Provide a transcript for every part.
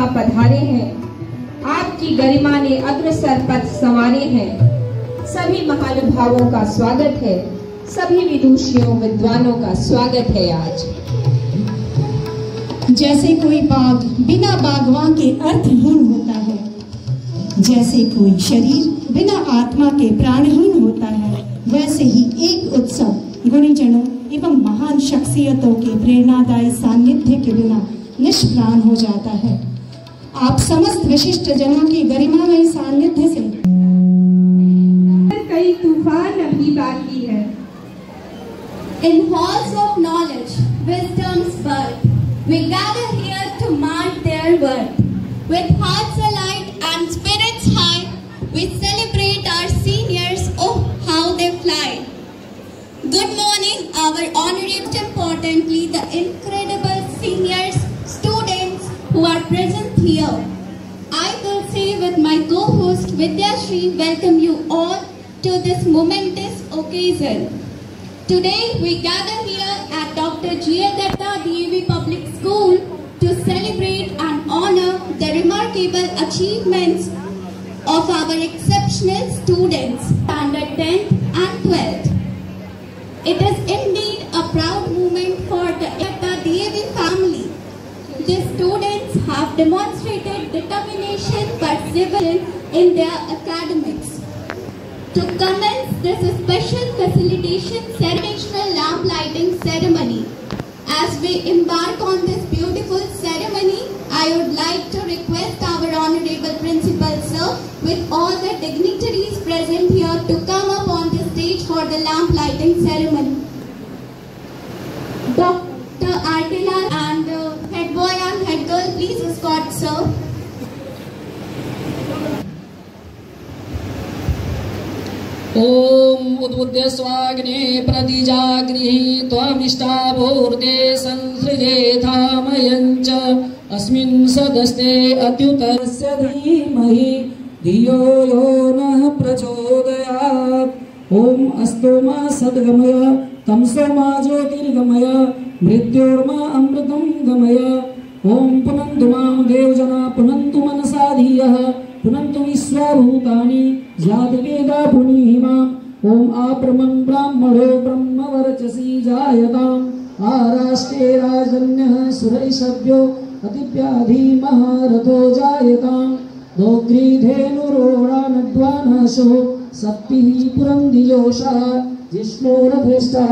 पधारे हैं, आपकी गरिमा ने अग्रसर पथ संवारे हैं। सभी महानुभावों का स्वागत है, सभी विदुषियों विद्वानों का स्वागत है आज। जैसे कोई बाग बिना बागवान के अर्थहीन होता है, जैसे कोई शरीर बिना आत्मा के प्राणहीन होता है, वैसे ही एक उत्सव गुणीजनों एवं महान शख्सियतों के प्रेरणादायी सानिध्य के बिना निष्प्राण हो जाता है। आप समस्त विशिष्ट जनों की गरिमामय सानिध्य से कई तूफान अभी बाकी है। In halls of knowledge, wisdom's birth, we gather here to mark their worth. With hearts alight and spirits high, we celebrate our seniors. Oh, how they fly! Good morning, our honored, importantly, the incredible seniors, students who are present here. I will say with my co-host Vidya Shri, welcome you all to this momentous occasion. Today we gather here at Dr. G.A. Datta DAV Public School to celebrate and honor the remarkable achievements of our exceptional students, standard 10th and 12th. It is indeed a proud moment for the Datta DAV family. The students have demonstrated determination and perseverance in their academics. To commence this special facilitation ceremonial lamp lighting ceremony, as we embark on this beautiful ceremony, I would like to request our Honorable Principal Sir with all the dignitaries present here to come up on the stage for the lamp lighting ceremony. Dr. Artila and head boy and head girl, please escort sir. ओम उद्बुद्ध स्वाग्ने प्रतिजागृहि त्वमिष्टाभूर्ते संसृजेथामयञ्च अस्मिन् सदस्ते अत्युतरस्य धीमहि धियो यो नः प्रचोदयात्। ओम अस्तोमा सद्गमय तमसोमा ज्योतिर्गमय मृत्योर्मा अमृतं गमय। ओम पुनन्तु मां देवजना पुनन्तु मनसा धियः पुनन्तु विश्वभूतानि जातवेदा पुनीहिमाम्। ओम आप्रमं ब्राह्मणो ब्रह्मवर्चसी जायताम् आराष्ट्रे राजन्यः सुरैषभ्यो अतिव्याधीमः रथो जायताम्। दोग्रीधेनुरोडानद्वानशो सप्तिः पुरन्दियोषः जिष्णो रथेष्टः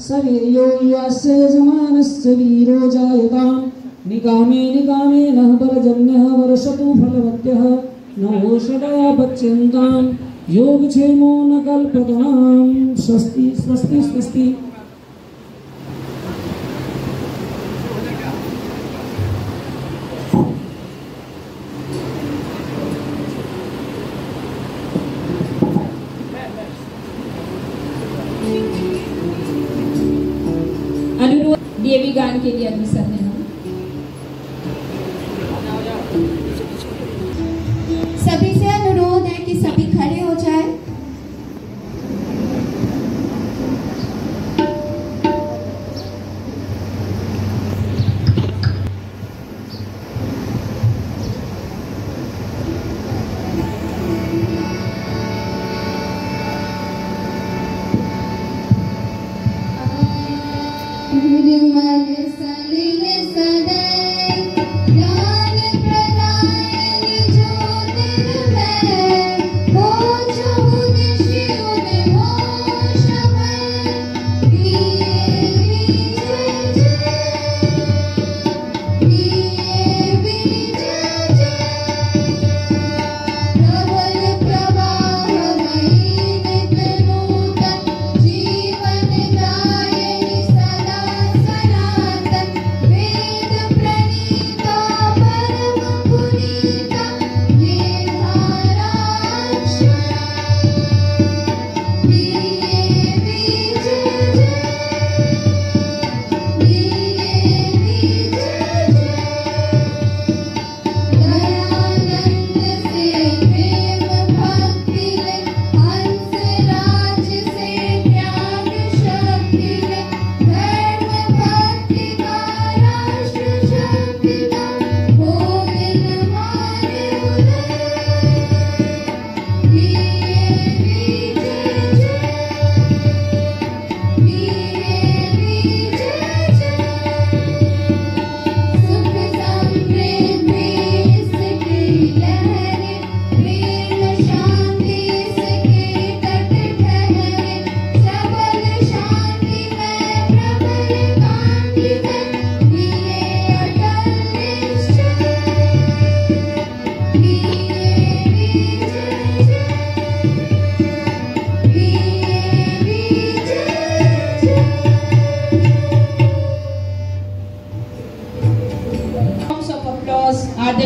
सवीर्यो यस्य यजमानस्य वीरो जायताम्। निकामे निकामे नः परजन्यः वर्षतु फलवत्यः नवोषधया पच्यन्ताम् योगक्षेमो न कल्पताम्। स्वस्ति स्वस्ति स्वस्ति। अनुरोध देवी गान के लिए अग्रसर हैं। सभी से अनुरोध है कि सभी खड़े हो जाएं। Hare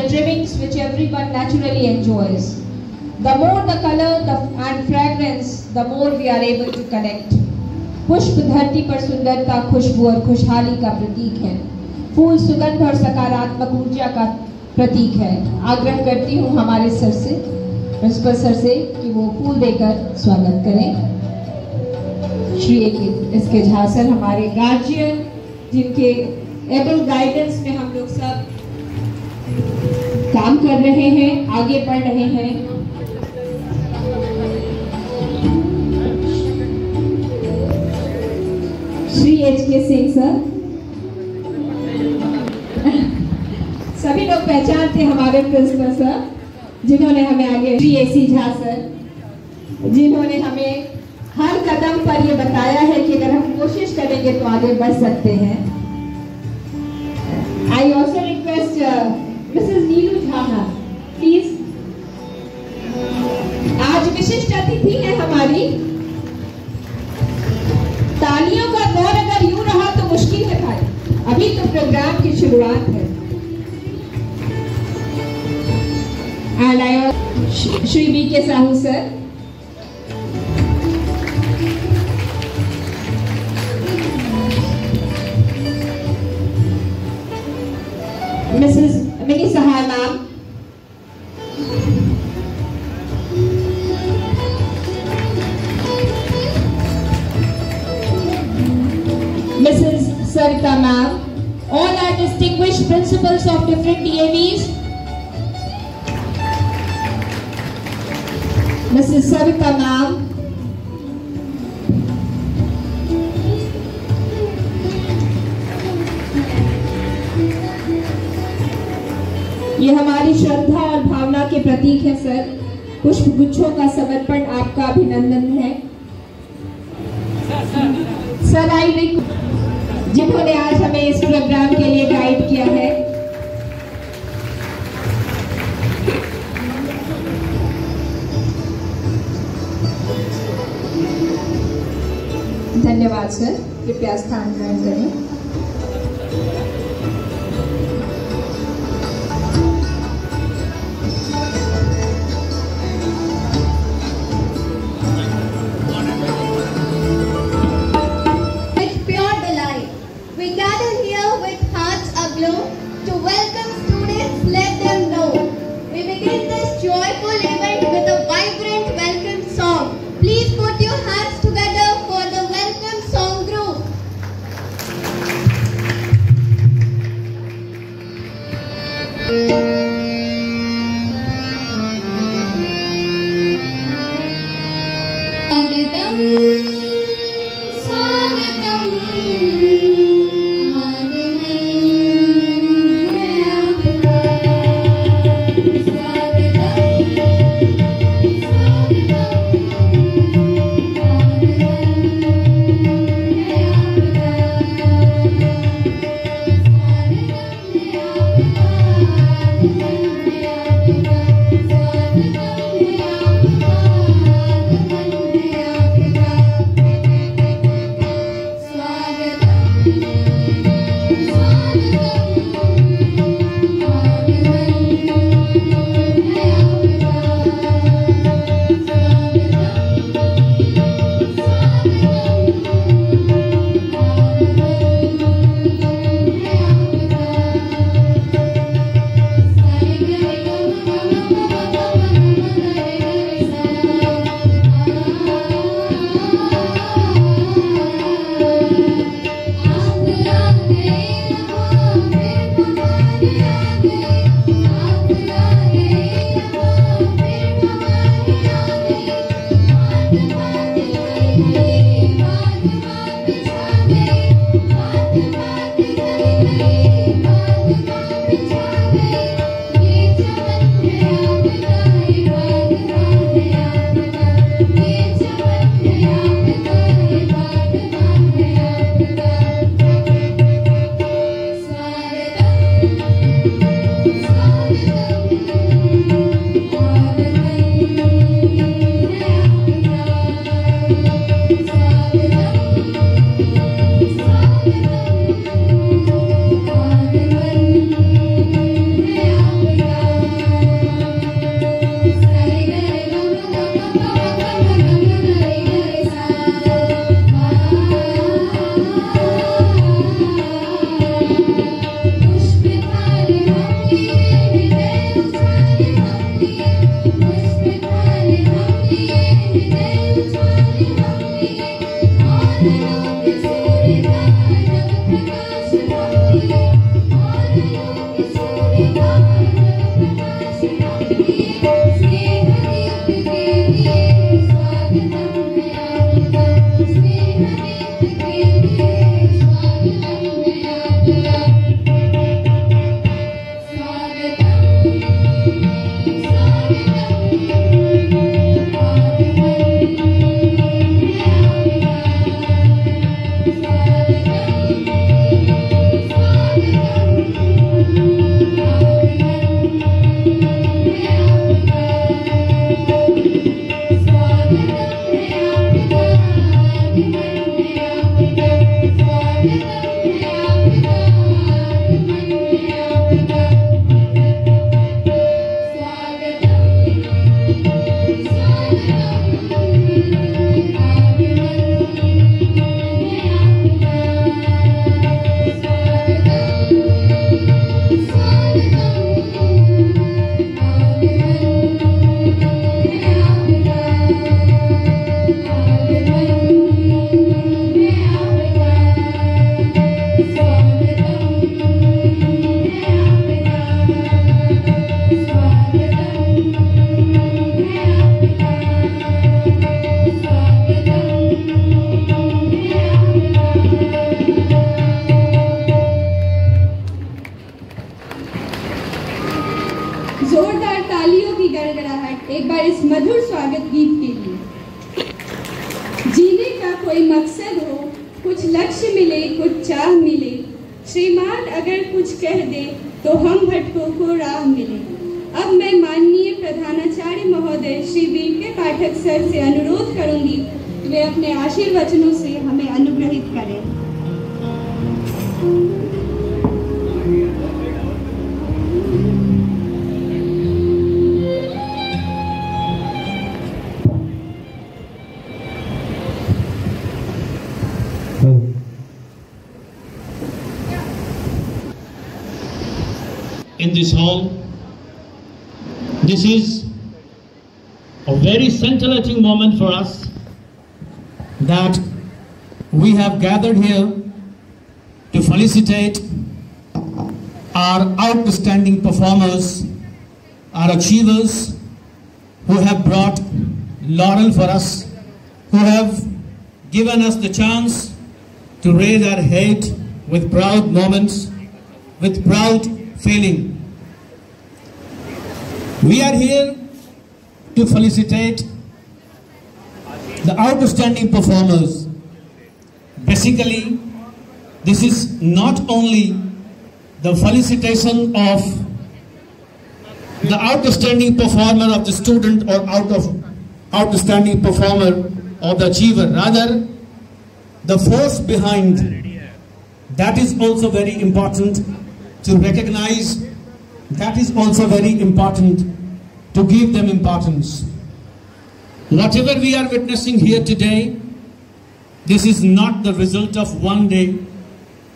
the trimmings which everyone naturally enjoys. The more the color and fragrance, the more we are able to connect. पुष्प धरती पर सुंदरता, खुशबू और खुशहाली का प्रतीक है। फूल सुगंध और सकारात्मक ऊर्जा का प्रतीक है। आग्रह करती हूँ हमारे सर से, प्रिंसिपल सर से, कि वो फूल देकर स्वागत करें। श्री एसके झा सर हमारे गार्जियन, जिनके एबल गाइडेंस में हम लोग सब काम कर रहे हैं, आगे बढ़ रहे हैं। श्री एच.के. सिंह सर, सभी लोग पहचानते हमारे प्रिंसिपल सर, जिन्होंने हमें आगे, श्री ए.सी. झा सर, जिन्होंने हमें हर कदम पर ये बताया है कि अगर हम कोशिश करेंगे तो आगे बढ़ सकते हैं। I also request Mrs Neelu Jha, please. आज विशिष्ट अतिथि है हमारी। तालियों का दौर अगर यूं रहा तो मुश्किल है भाई, अभी तो प्रोग्राम की शुरुआत है। And I Shri BK. Sahu sir, Mrs mini Sahay ma'am, Mrs. Sarita ma'am, all our distinguished principals of different DAVs, Mrs. Sarita ma'am, ये हमारी श्रद्धा और भावना के प्रतीक है सर। पुष्प गुच्छों का समर्पण आपका अभिनंदन है सर। आई जिन्होंने आज हमें इस प्रोग्राम के लिए गाइड किया है। धन्यवाद सर, कृपया स्थान ग्रहण करें। To welcome students, let them know. We begin this joyful event with a vibrant welcome song. Please put your hands together for the welcome song group. जोरदार तालियों की गड़गड़ाहट एक बार इस मधुर स्वागत गीत के लिए। जीने का कोई मकसद हो, कुछ लक्ष्य मिले, कुछ चाह मिले, श्रीमान अगर कुछ कह दे तो हम भटकों को राह मिले। अब मैं माननीय प्रधानाचार्य महोदय श्री वीके पाठक सर से अनुरोध करूंगी कि वे अपने आशीर्वचनों से हमें अनुग्रहित करें। In this hall, this is a very scintillating moment for us that we have gathered here to felicitate our outstanding performers, our achievers who have brought laurel for us, who have given us the chance to raise our head with proud moments, with proud feeling. We are here to felicitate the outstanding performers. Basically, this is not only the felicitation of the outstanding performer of the student or outstanding performer of the achiever, rather the force behind that is also very important to recognize, that is also very important to give them importance. Whatever we are witnessing here today, this is not the result of one day.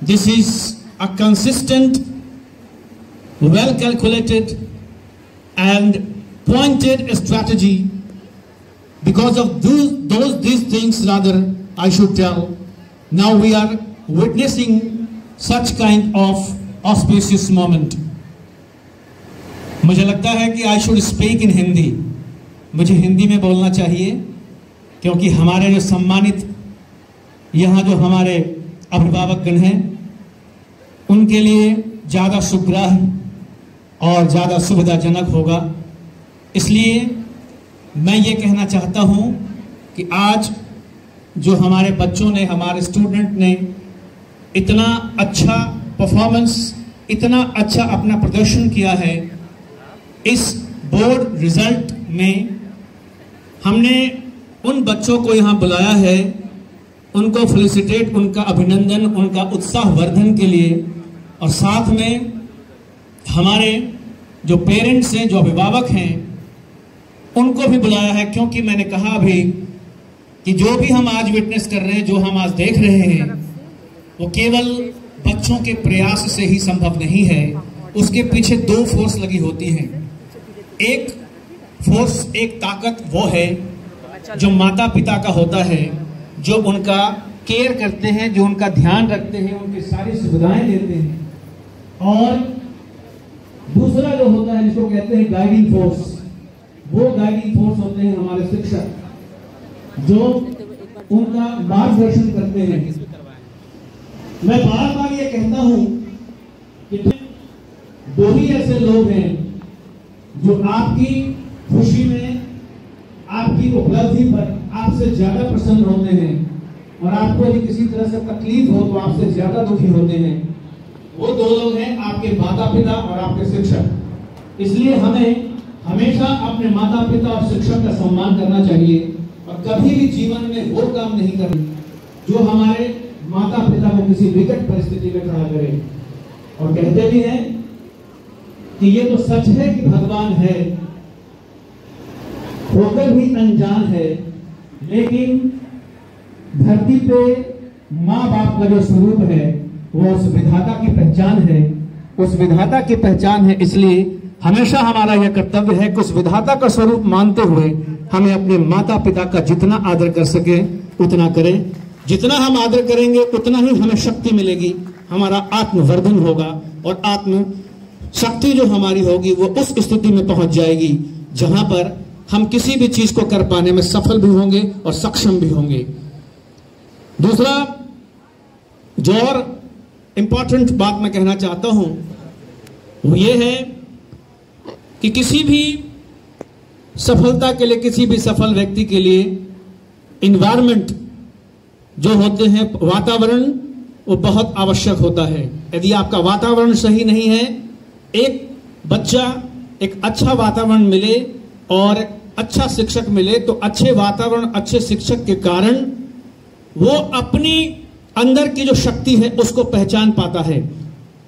This is a consistent, well calculated and pointed strategy. Because of these things, rather I should tell, now we are witnessing such kind of auspicious moment. मुझे लगता है कि I should speak in Hindi, मुझे हिंदी में बोलना चाहिए, क्योंकि हमारे जो सम्मानित यहाँ जो हमारे अभिभावकगण हैं उनके लिए ज़्यादा सुग्राह और ज़्यादा सुविधाजनक होगा। इसलिए मैं ये कहना चाहता हूँ कि आज जो हमारे बच्चों ने, हमारे स्टूडेंट ने इतना अच्छा परफॉर्मेंस, इतना अच्छा अपना प्रदर्शन किया है, इस बोर्ड रिजल्ट में हमने उन बच्चों को यहाँ बुलाया है, उनको फेलिसिटेट, उनका अभिनंदन, उनका उत्साहवर्धन के लिए, और साथ में हमारे जो पेरेंट्स हैं, जो अभिभावक हैं, उनको भी बुलाया है। क्योंकि मैंने कहा अभी कि जो भी हम आज विटनेस कर रहे हैं, जो हम आज देख रहे हैं, वो केवल बच्चों के प्रयास से ही संभव नहीं है। उसके पीछे दो फोर्स लगी होती हैं। एक फोर्स, एक ताकत वो है जो माता पिता का होता है, जो उनका केयर करते हैं, जो उनका ध्यान रखते हैं, उनकी सारी सुविधाएं देते हैं। और दूसरा जो होता है, जिसको कहते हैं गाइडिंग फोर्स, वो गाइडिंग फोर्स होते हैं हमारे शिक्षक, जो उनका मार्गदर्शन करते हैं। मैं बार बार ये कहता हूं कि दो ही ऐसे लोग हैं जो आपकी खुशी में, आपकी उपलब्धि पर आपसे ज्यादा प्रसन्न होते हैं, और आपको यदि किसी तरह से तकलीफ हो तो आपसे ज्यादा दुखी होते हैं। वो दो लोग हैं आपके माता पिता और आपके शिक्षक। इसलिए हमें हमेशा अपने माता पिता और शिक्षक का सम्मान करना चाहिए, और कभी भी जीवन में वो काम नहीं करना जो हमारे माता पिता को किसी विकट परिस्थिति में खड़ा करे। और कहते भी हैं कि ये तो सच है कि भगवान है, होकर भी अनजान है, लेकिन धरती पे माँ बाप का जो स्वरूप है वो उस विधाता की पहचान है, उस विधाता की पहचान है। इसलिए हमेशा हमारा यह कर्तव्य है कि उस विधाता का स्वरूप मानते हुए हमें अपने माता पिता का जितना आदर कर सके उतना करें। जितना हम आदर करेंगे उतना ही हमें शक्ति मिलेगी, हमारा आत्मवर्धन होगा, और आत्म शक्ति जो हमारी होगी वो उस स्थिति में पहुंच जाएगी जहां पर हम किसी भी चीज को कर पाने में सफल भी होंगे और सक्षम भी होंगे। दूसरा जो और इंपॉर्टेंट बात मैं कहना चाहता हूं वो ये है कि किसी भी सफलता के लिए, किसी भी सफल व्यक्ति के लिए इन्वायरमेंट जो होते हैं, वातावरण, वो बहुत आवश्यक होता है। यदि आपका वातावरण सही नहीं है, एक बच्चा एक अच्छा वातावरण मिले और अच्छा शिक्षक मिले तो अच्छे वातावरण, अच्छे शिक्षक के कारण वो अपनी अंदर की जो शक्ति है उसको पहचान पाता है,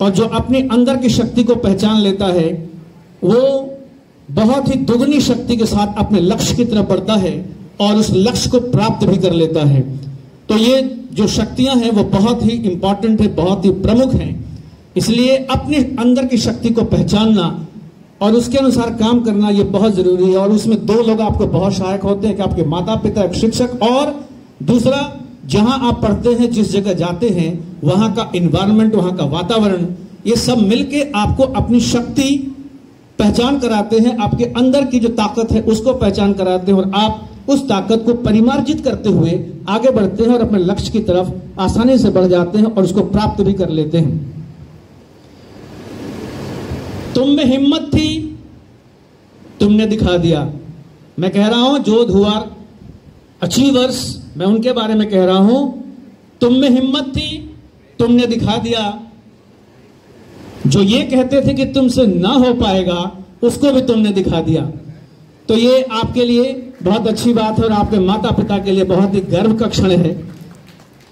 और जो अपने अंदर की शक्ति को पहचान लेता है वो बहुत ही दुगनी शक्ति के साथ अपने लक्ष्य की तरफ बढ़ता है और उस लक्ष्य को प्राप्त भी कर लेता है। तो ये जो शक्तियां हैं वो बहुत ही इंपॉर्टेंट है, बहुत ही प्रमुख हैं। इसलिए अपने अंदर की शक्ति को पहचानना और उसके अनुसार काम करना ये बहुत जरूरी है। और उसमें दो लोग आपको बहुत सहायक होते हैं कि आपके माता पिता, एक शिक्षक, और दूसरा जहां आप पढ़ते हैं, जिस जगह जाते हैं, वहां का एनवायरनमेंट, वहां का वातावरण, ये सब मिलके आपको अपनी शक्ति पहचान कराते हैं, आपके अंदर की जो ताकत है उसको पहचान कराते हैं, और आप उस ताकत को परिमार्जित करते हुए आगे बढ़ते हैं और अपने लक्ष्य की तरफ आसानी से बढ़ जाते हैं और उसको प्राप्त भी कर लेते हैं। तुम में हिम्मत थी, तुमने दिखा दिया। मैं कह रहा हूं जो हु आर अचीवर्स, मैं उनके बारे में कह रहा हूं, तुम में हिम्मत थी, तुमने दिखा दिया। जो ये कहते थे कि तुमसे ना हो पाएगा, उसको भी तुमने दिखा दिया। तो ये आपके लिए बहुत अच्छी बात है और आपके माता पिता के लिए बहुत ही गर्व का क्षण है।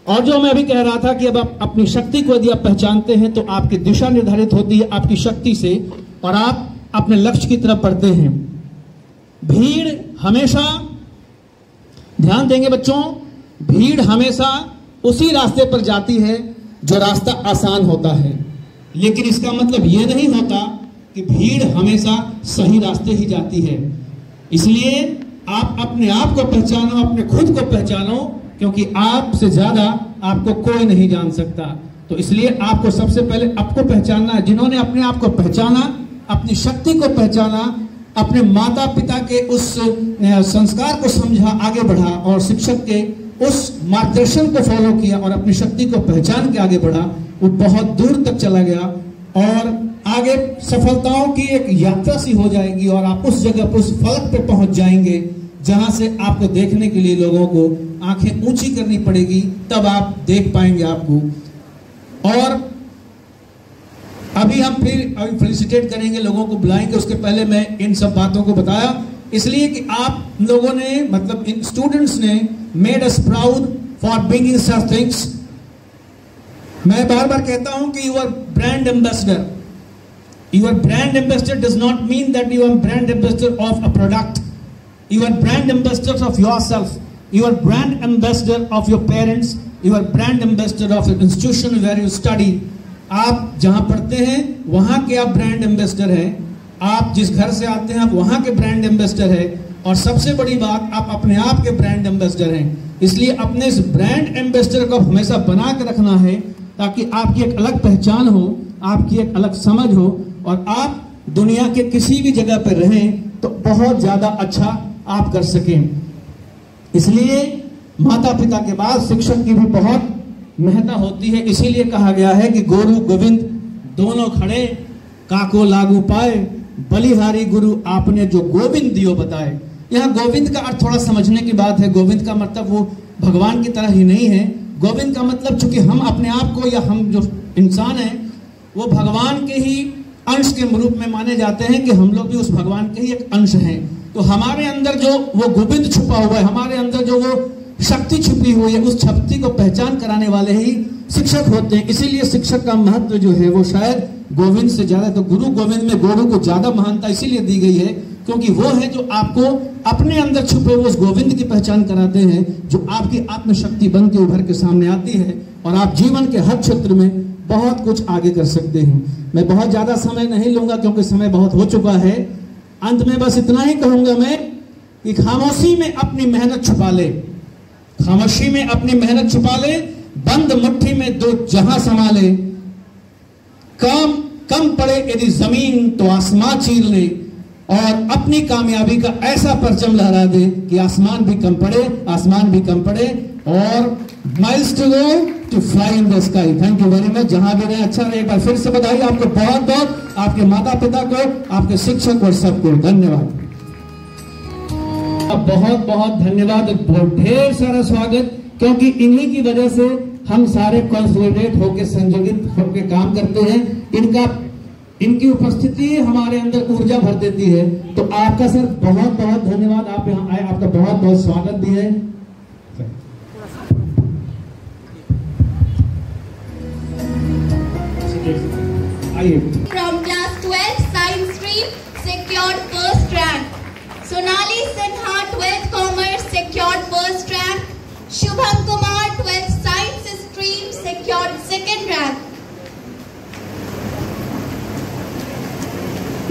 और जो मैं अभी कह रहा था कि अब आप अपनी शक्ति को यदि आप पहचानते हैं तो आपकी दिशा निर्धारित होती है आपकी शक्ति से, और आप अपने लक्ष्य की तरफ बढ़ते हैं। भीड़ हमेशा, ध्यान देंगे बच्चों, भीड़ हमेशा उसी रास्ते पर जाती है जो रास्ता आसान होता है, लेकिन इसका मतलब यह नहीं होता कि भीड़ हमेशा सही रास्ते ही जाती है। इसलिए आप अपने आप को पहचानो, अपने खुद को पहचानो, क्योंकि आपसे ज्यादा आपको कोई नहीं जान सकता। तो इसलिए आपको सबसे पहले आपको पहचानना है। जिन्होंने अपने आप को पहचाना, अपनी शक्ति को पहचाना, अपने माता पिता के उस संस्कार को समझा, आगे बढ़ा, और शिक्षक के उस मार्गदर्शन को फॉलो किया और अपनी शक्ति को पहचान के आगे बढ़ा, वो बहुत दूर तक चला गया और आगे सफलताओं की एक यात्रा सी हो जाएगी और आप उस जगह पर, उस फलक पे पहुंच जाएंगे जहां से आपको देखने के लिए लोगों को आंखें ऊंची करनी पड़ेगी, तब आप देख पाएंगे आपको। और अभी हम फिर फेलिसिटेट करेंगे, लोगों को बुलाएंगे। उसके पहले मैं इन सब बातों को बताया इसलिए कि आप लोगों ने, मतलब इन स्टूडेंट्स ने made us proud for bringing such things. मैं बार बार कहता हूं कि you are brand ambassador. Your brand ambassador does not mean that you are brand ambassador of a product. You are brand ambassador of yourself. You are brand ambassador of your parents. You are brand ambassador of your institution where you study. आप जहां पढ़ते हैं वहां के आप brand ambassador हैं। आप जिस घर से आते हैं आप वहां के ब्रांड एम्बेसडर हैं। और सबसे बड़ी बात, आप अपने आप के ब्रांड एम्बेसडर हैं। इसलिए अपने इस ब्रांड एम्बेसडर को हमेशा बना के रखना है ताकि आपकी एक अलग पहचान हो, आपकी एक अलग समझ हो, और आप दुनिया के किसी भी जगह पर रहें तो बहुत ज्यादा अच्छा आप कर सकें। इसलिए माता पिता के बाद शिक्षक की भी बहुत महत्ता होती है। इसीलिए कहा गया है कि गुरु गोविंद दोनों खड़े, काको लागू पाए, बलिहारी गुरु आपने जो गोविंद दियो बताए। यहाँ गोविंद का अर्थ थोड़ा समझने की बात है। गोविंद का मतलब वो भगवान की तरह ही नहीं है। गोविंद का मतलब, चूंकि हम अपने आप को, या हम जो इंसान हैं वो भगवान के ही अंश के रूप में माने जाते हैं कि हम लोग भी उस भगवान के ही एक अंश हैं। तो हमारे अंदर जो वो गोविंद छुपा हुआ है, हमारे अंदर जो वो शक्ति छुपी हुई है, उस शक्ति को पहचान कराने वाले ही शिक्षक होते हैं। इसीलिए शिक्षक का महत्व जो है वो शायद गोविंद से ज्यादा, तो गुरु गोविंद में गुरु को ज्यादा महानता इसीलिए दी गई है क्योंकि वो है जो आपको अपने अंदर छुपे हुए उस गोविंद की पहचान कराते हैं, जो आपकी आत्मशक्ति बन के उभर के सामने आती है और आप जीवन के हर क्षेत्र में बहुत कुछ आगे कर सकते हैं। मैं बहुत ज्यादा समय नहीं लूंगा क्योंकि समय बहुत हो चुका है। अंत में बस इतना ही कहूंगा मैं कि खामोशी में अपनी मेहनत छुपा ले, खामोशी में अपनी मेहनत छुपा ले, बंद मुट्ठी में दो जहां संभाले, कम पड़े यदि जमीन तो आसमां चीर ले, और अपनी कामयाबी का ऐसा परचम लहरा दे कि आसमान भी कम पड़े, और miles to go, to fly in the sky. Thank you very much. जहां भी रहे अच्छा रहे। एक बार फिर से बधाई आपको बहुत बहुत, आपके माता पिता को, आपके शिक्षक और सबको धन्यवाद। बहुत बहुत धन्यवाद, ढेर सारा स्वागत, क्योंकि इन्हीं की वजह से हम सारे कंसोलिडेट होकर संयोजित होकर काम करते हैं। इनकी उपस्थिति हमारे अंदर ऊर्जा भर देती है। तो आपका सर बहुत बहुत धन्यवाद, आप यहाँ आए, आपका बहुत बहुत स्वागत भी है। From class 12 science stream secured first rank. Sonali Sinha 12th commerce secured first rank. Shubham Kumar 12th science stream secured second rank.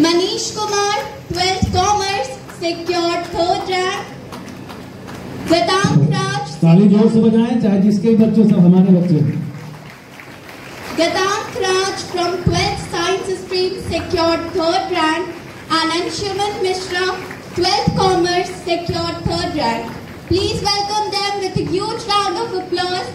Manish Kumar 12th commerce secured third rank. Gatank Raj ताली जोर से बजाएं, चाहे जिसके बच्चों सब हमारे बच्चे। Gatank Raj from 12th science stream secured third rank, and Anshuman Mishra 12th commerce secured third rank. Please welcome them with a huge round of applause.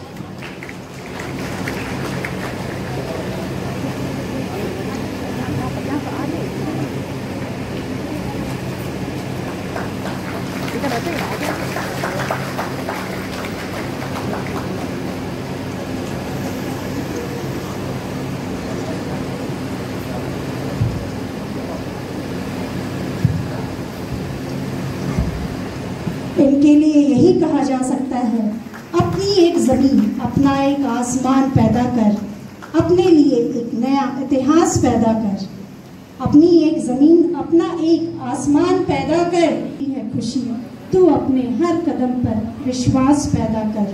इनके लिए यही कहा जा सकता है, अपनी एक जमीन अपना एक आसमान पैदा कर, अपने लिए एक नया इतिहास पैदा कर। अपनी एक जमीन अपना एक आसमान पैदा कर है खुशी, तो अपने हर कदम पर विश्वास पैदा कर।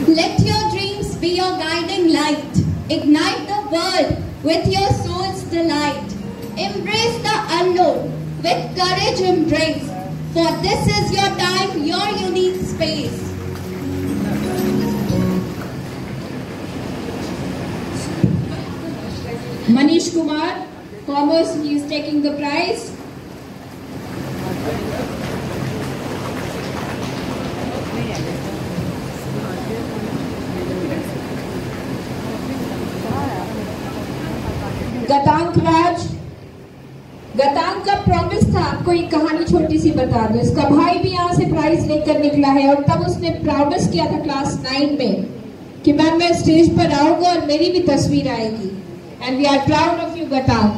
Let your dreams be your guiding light. Ignite the world with your soul's delight. Embrace the unknown with courage embrace. For this is your time, your unique space. Manish Kumar, commerce, he is taking the prize. गतांक राज, गतांक का promise था आपको एक कहानी छोटी सी बता दो। इसका भाई भी यहाँ से प्राइज लेकर निकला है और तब उसने प्रॉमिस किया था क्लास 9 में कि मैम मैं स्टेज पर आऊंगा और मेरी भी तस्वीर आएगी। And we are proud of you गतांक।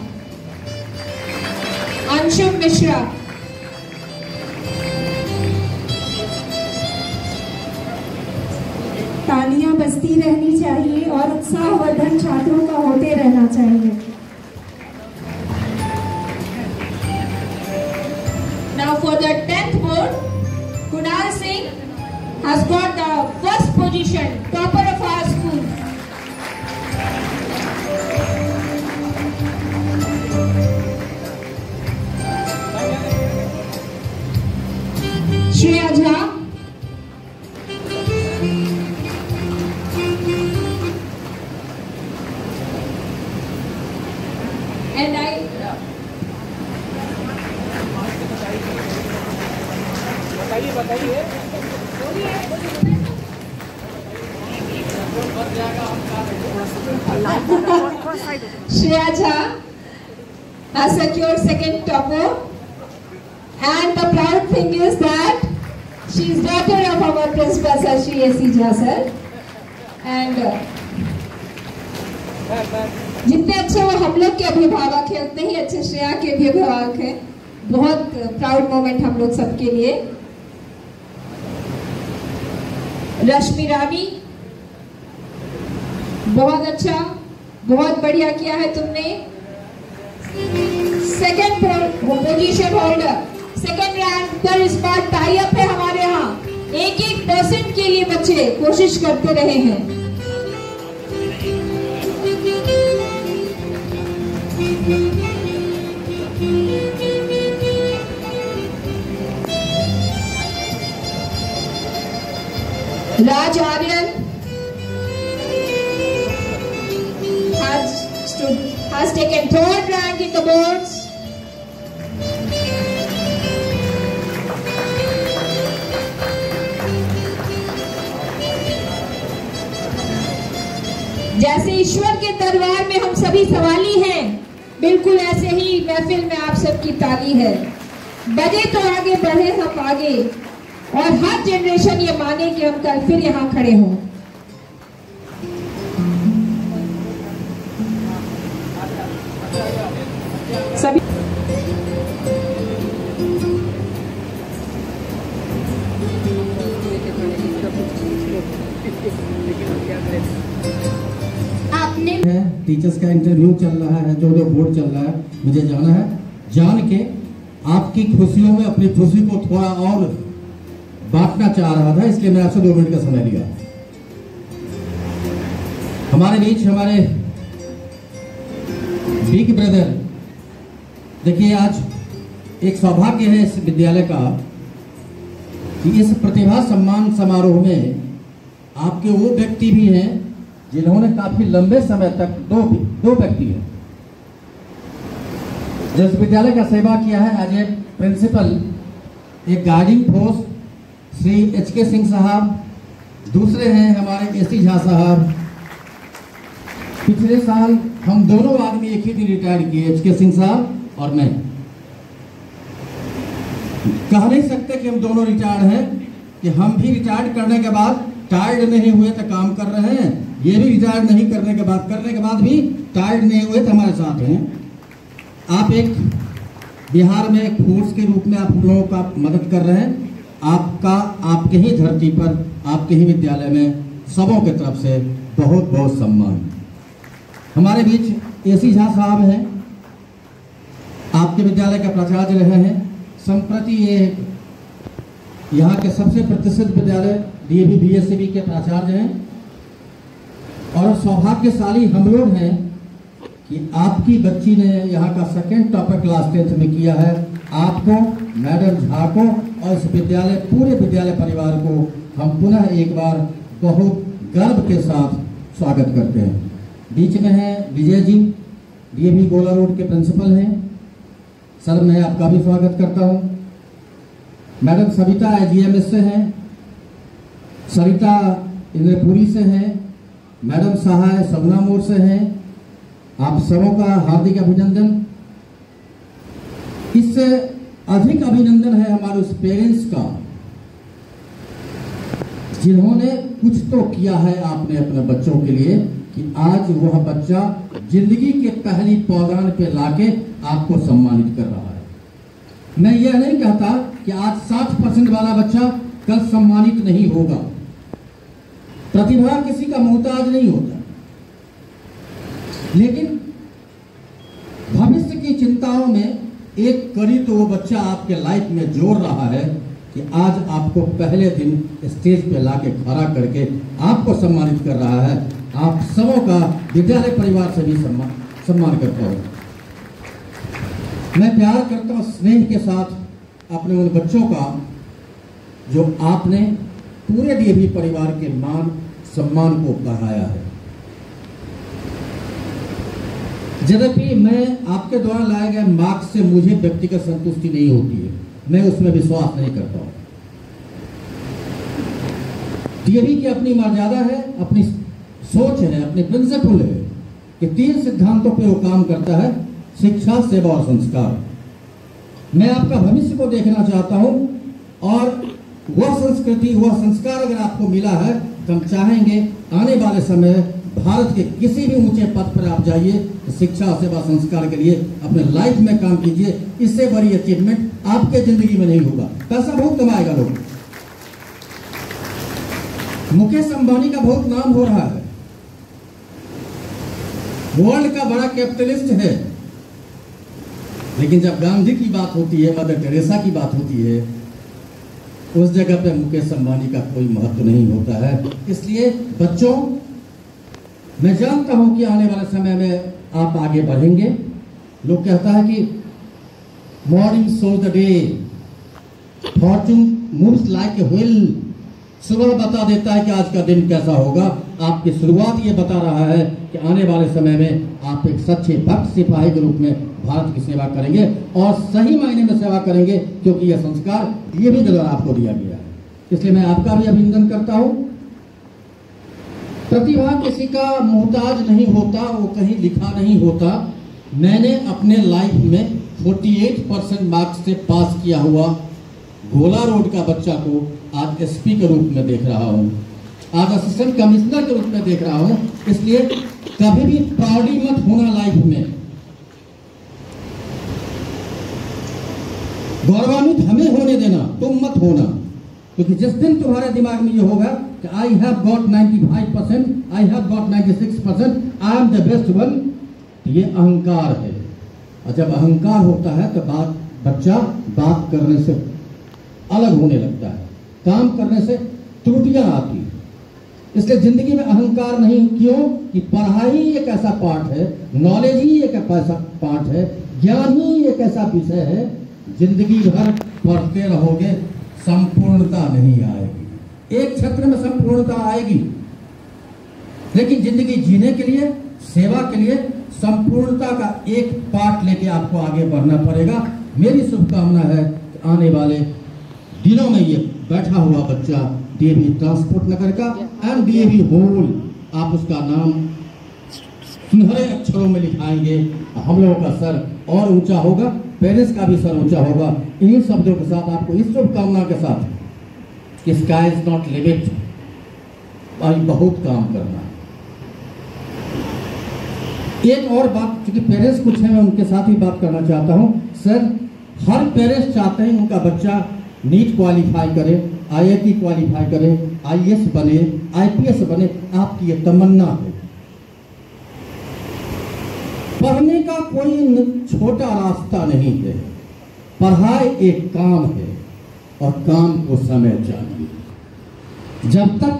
अंशुम मिश्रा, तालियां बजती रहनी चाहिए और उत्साहवर्धन छात्रों का होते रहना चाहिए। Now for the 10th board, Kunal Singh has got the first position, topper of our school. Shreya Jha, and Shreya Jha has secured second topper, and the proud thing is that she is daughter of our principal Sir Shri A.C. Jha sir, and जितने अच्छे वो हम लोग के अभिभावक हैं उतने ही अच्छे श्रेया के भी अभिभावक हैं। बहुत प्राउड मोमेंट हम लोग सबके लिए। रश्मि रानी, बहुत अच्छा, बहुत बढ़िया किया है तुमने। Second position holder, second rank पर इस बार टाई अप है हमारे यहाँ। 1-1% के लिए बच्चे कोशिश करते रहे हैं। Raj Aryan has taken third rank in the boards. जैसे ईश्वर के दरबार में हम सभी सवाली हैं, बिल्कुल ऐसे ही महफिल में आप सबकी ताली है। बजे तो आगे बढ़े हम आगे, और हर जनरेशन ये माने कि हम कल फिर यहाँ खड़े हों। सभी आपने टीचर्स का इंटरव्यू चल रहा है, जो बोर्ड चल रहा है, मुझे जाना है। जान के आपकी खुशियों में अपनी खुशी को थोड़ा और बांटना चाह रहा था, इसलिए मैं आपसे 2 मिनट का समय लिया। हमारे बीच हमारे बिग ब्रदर, देखिए आज एक सौभाग्य है इस विद्यालय का कि इस प्रतिभा सम्मान समारोह में आपके वो व्यक्ति भी हैं जिन्होंने काफी लंबे समय तक दो व्यक्ति हैं जिस विद्यालय का सेवा किया है एज ए प्रिंसिपल, एक guiding force Shri HK. Singh साहब, दूसरे हैं हमारे एस.सी. झा साहब। पिछले साल हम दोनों आदमी एक ही दिन रिटायर किए, एच.के. सिंह साहब और मैं। कह नहीं सकते कि हम दोनों रिटायर्ड हैं, कि हम भी रिटायर्ड करने के बाद टायर्ड नहीं हुए तो काम कर रहे हैं, ये भी रिटायर्ड नहीं करने के बाद भी टायर्ड नहीं हुए तो हमारे साथ हैं। आप एक बिहार में एक फोर्स के रूप में आप लोगों का मदद कर रहे हैं। आपका आपके ही धरती पर, आपके ही विद्यालय में सबों की तरफ से बहुत बहुत सम्मान। हमारे बीच एस.सी. झा साहब हैं, आपके विद्यालय का प्राचार्य रहे हैं। संप्रति ये यहाँ के सबसे प्रतिष्ठित विद्यालय डीएवी बीएससीबी के प्राचार्य हैं। और सौभाग्यशाली हम लोग हैं कि आपकी बच्ची ने यहाँ का 2nd टॉपर क्लास 10th में किया है। आपको, मैडम झा को और इस विद्यालय, पूरे विद्यालय परिवार को हम पुनः एक बार बहुत गर्व के साथ स्वागत करते हैं। बीच में है विजय जी, डीएवी गोला रोड के प्रिंसिपल हैं। सर मैं आपका भी स्वागत करता हूँ। मैडम सविता IGMS से हैं, सरिता इंद्रपुरी से हैं, मैडम सहाय सगुना मोड़ से हैं। आप सबों का हार्दिक अभिनंदन। इससे अधिक अभिनंदन है हमारे उस पेरेंट्स का जिन्होंने कुछ तो किया है आपने अपने बच्चों के लिए, कि आज वह बच्चा जिंदगी के पहली पौधान पे लाके आपको सम्मानित कर रहा है। मैं यह नहीं कहता कि आज 60% वाला बच्चा कल सम्मानित नहीं होगा। प्रतिभा किसी का मोहताज नहीं होता, लेकिन भविष्य की चिंताओं में एक कड़ी तो वो बच्चा आपके लाइफ में जोड़ रहा है कि आज आपको पहले दिन स्टेज पे लाके खड़ा करके आपको सम्मानित कर रहा है। आप सबों का विद्यालय परिवार से भी सम्मान करता हूँ। मैं प्यार करता हूँ स्नेह के साथ अपने उन बच्चों का जो आपने पूरे डीएवी परिवार के मान सम्मान को बढ़ाया है। यद्यपि मैं आपके द्वारा लाए गए मार्क्स से मुझे व्यक्तिगत संतुष्टि नहीं होती है, मैं उसमें विश्वास नहीं करता हूँ। डीएवी की अपनी मर्यादा है, अपनी सोच है, अपने प्रिंसिपल है कि 3 सिद्धांतों पे वो काम करता है: शिक्षा, सेवा और संस्कार। मैं आपका भविष्य को देखना चाहता हूं और वह संस्कृति, वह संस्कार अगर आपको मिला है तो हम चाहेंगे आने वाले समय भारत के किसी भी ऊंचे पद पर आप जाइए तो शिक्षा, सेवा, संस्कार के लिए अपने लाइफ में काम कीजिए। इससे बड़ी अचीवमेंट आपके जिंदगी में नहीं होगा। पैसा बहुत कमाएगा लोग, मुकेश अंबानी का बहुत नाम हो रहा है, वर्ल्ड का बड़ा कैपिटलिस्ट है, लेकिन जब गांधी की बात होती है, मदर टेरेसा की बात होती है, उस जगह पे मुकेश अंबानी का कोई महत्व नहीं होता है। इसलिए बच्चों, मैं जानता हूं कि आने वाले समय में आप आगे बढ़ेंगे। लोग कहता है कि morning shows the day, Fortune moves like a wheel. सुबह बता देता है कि आज का दिन कैसा होगा। आपकी शुरुआत ये बता रहा है कि आने वाले समय में आप एक सच्चे भक्त सिपाही के रूप में भारत की सेवा करेंगे और सही मायने में सेवा करेंगे, क्योंकि यह संस्कार ये भी द्वारा आपको दिया गया है। इसलिए मैं आपका भी अभिनंदन करता हूं। प्रतिभा किसी का मोहताज नहीं होता, वो कहीं लिखा नहीं होता। मैंने अपने लाइफ में 48% मार्क्स से पास किया हुआ गोला रोड का बच्चा को आज एसपी के रूप में देख रहा हूँ, आज असिस्टेंट कमिश्नर के रूप में देख रहा हूँ। इसलिए कभी भी प्राउडी मत होना लाइफ में, गौरवान्वित हमें होने देना, तुम मत होना। क्योंकि जिस दिन तुम्हारे दिमाग में ये होगा कि I have got 95%, I have got 96%, I am the best one, तो ये अहंकार है। और जब अहंकार होता है तो बच्चा बात करने से अलग होने लगता है, काम करने से त्रुटियां आती है। इसलिए जिंदगी में अहंकार नहीं, क्यों कि पढ़ाई एक ऐसा पार्ट है, नॉलेज ही एक ऐसा पार्ट है, ज्ञान ही एक ऐसा विषय है, जिंदगी भर पढ़ते रहोगे संपूर्णता नहीं आएगी। एक क्षेत्र में संपूर्णता आएगी, लेकिन जिंदगी जीने के लिए, सेवा के लिए संपूर्णता का एक पार्ट लेके आपको आगे बढ़ना पड़ेगा। मेरी शुभकामना है कि आने वाले दिनों में ये बैठा हुआ बच्चा डीएवी ट्रांसपोर्ट नगर का एंड डीएवी होल, आप उसका नाम सुनहरे अक्षरों में लिखाएंगे। हम लोगों का सर और ऊंचा होगा, पेरेंट्स का भी सर ऊंचा होगा। इन्हीं शब्दों के साथ आपको इस शुभकामना के साथ कि स्काई इज नॉट लिमिट, आज बहुत काम करना है। एक और बात, क्योंकि पेरेंट्स कुछ हैं, मैं उनके साथ ही बात करना चाहता हूं। सर, हर पेरेंट्स चाहते हैं उनका बच्चा नीट क्वालिफाई करे, आईआईटी क्वालिफाई करे, आईएएस बने, आईपीएस बने, आपकी ये तमन्ना है। पढ़ने का कोई छोटा रास्ता नहीं है, पढ़ाई एक काम है और काम को समय चाहिए। जब तक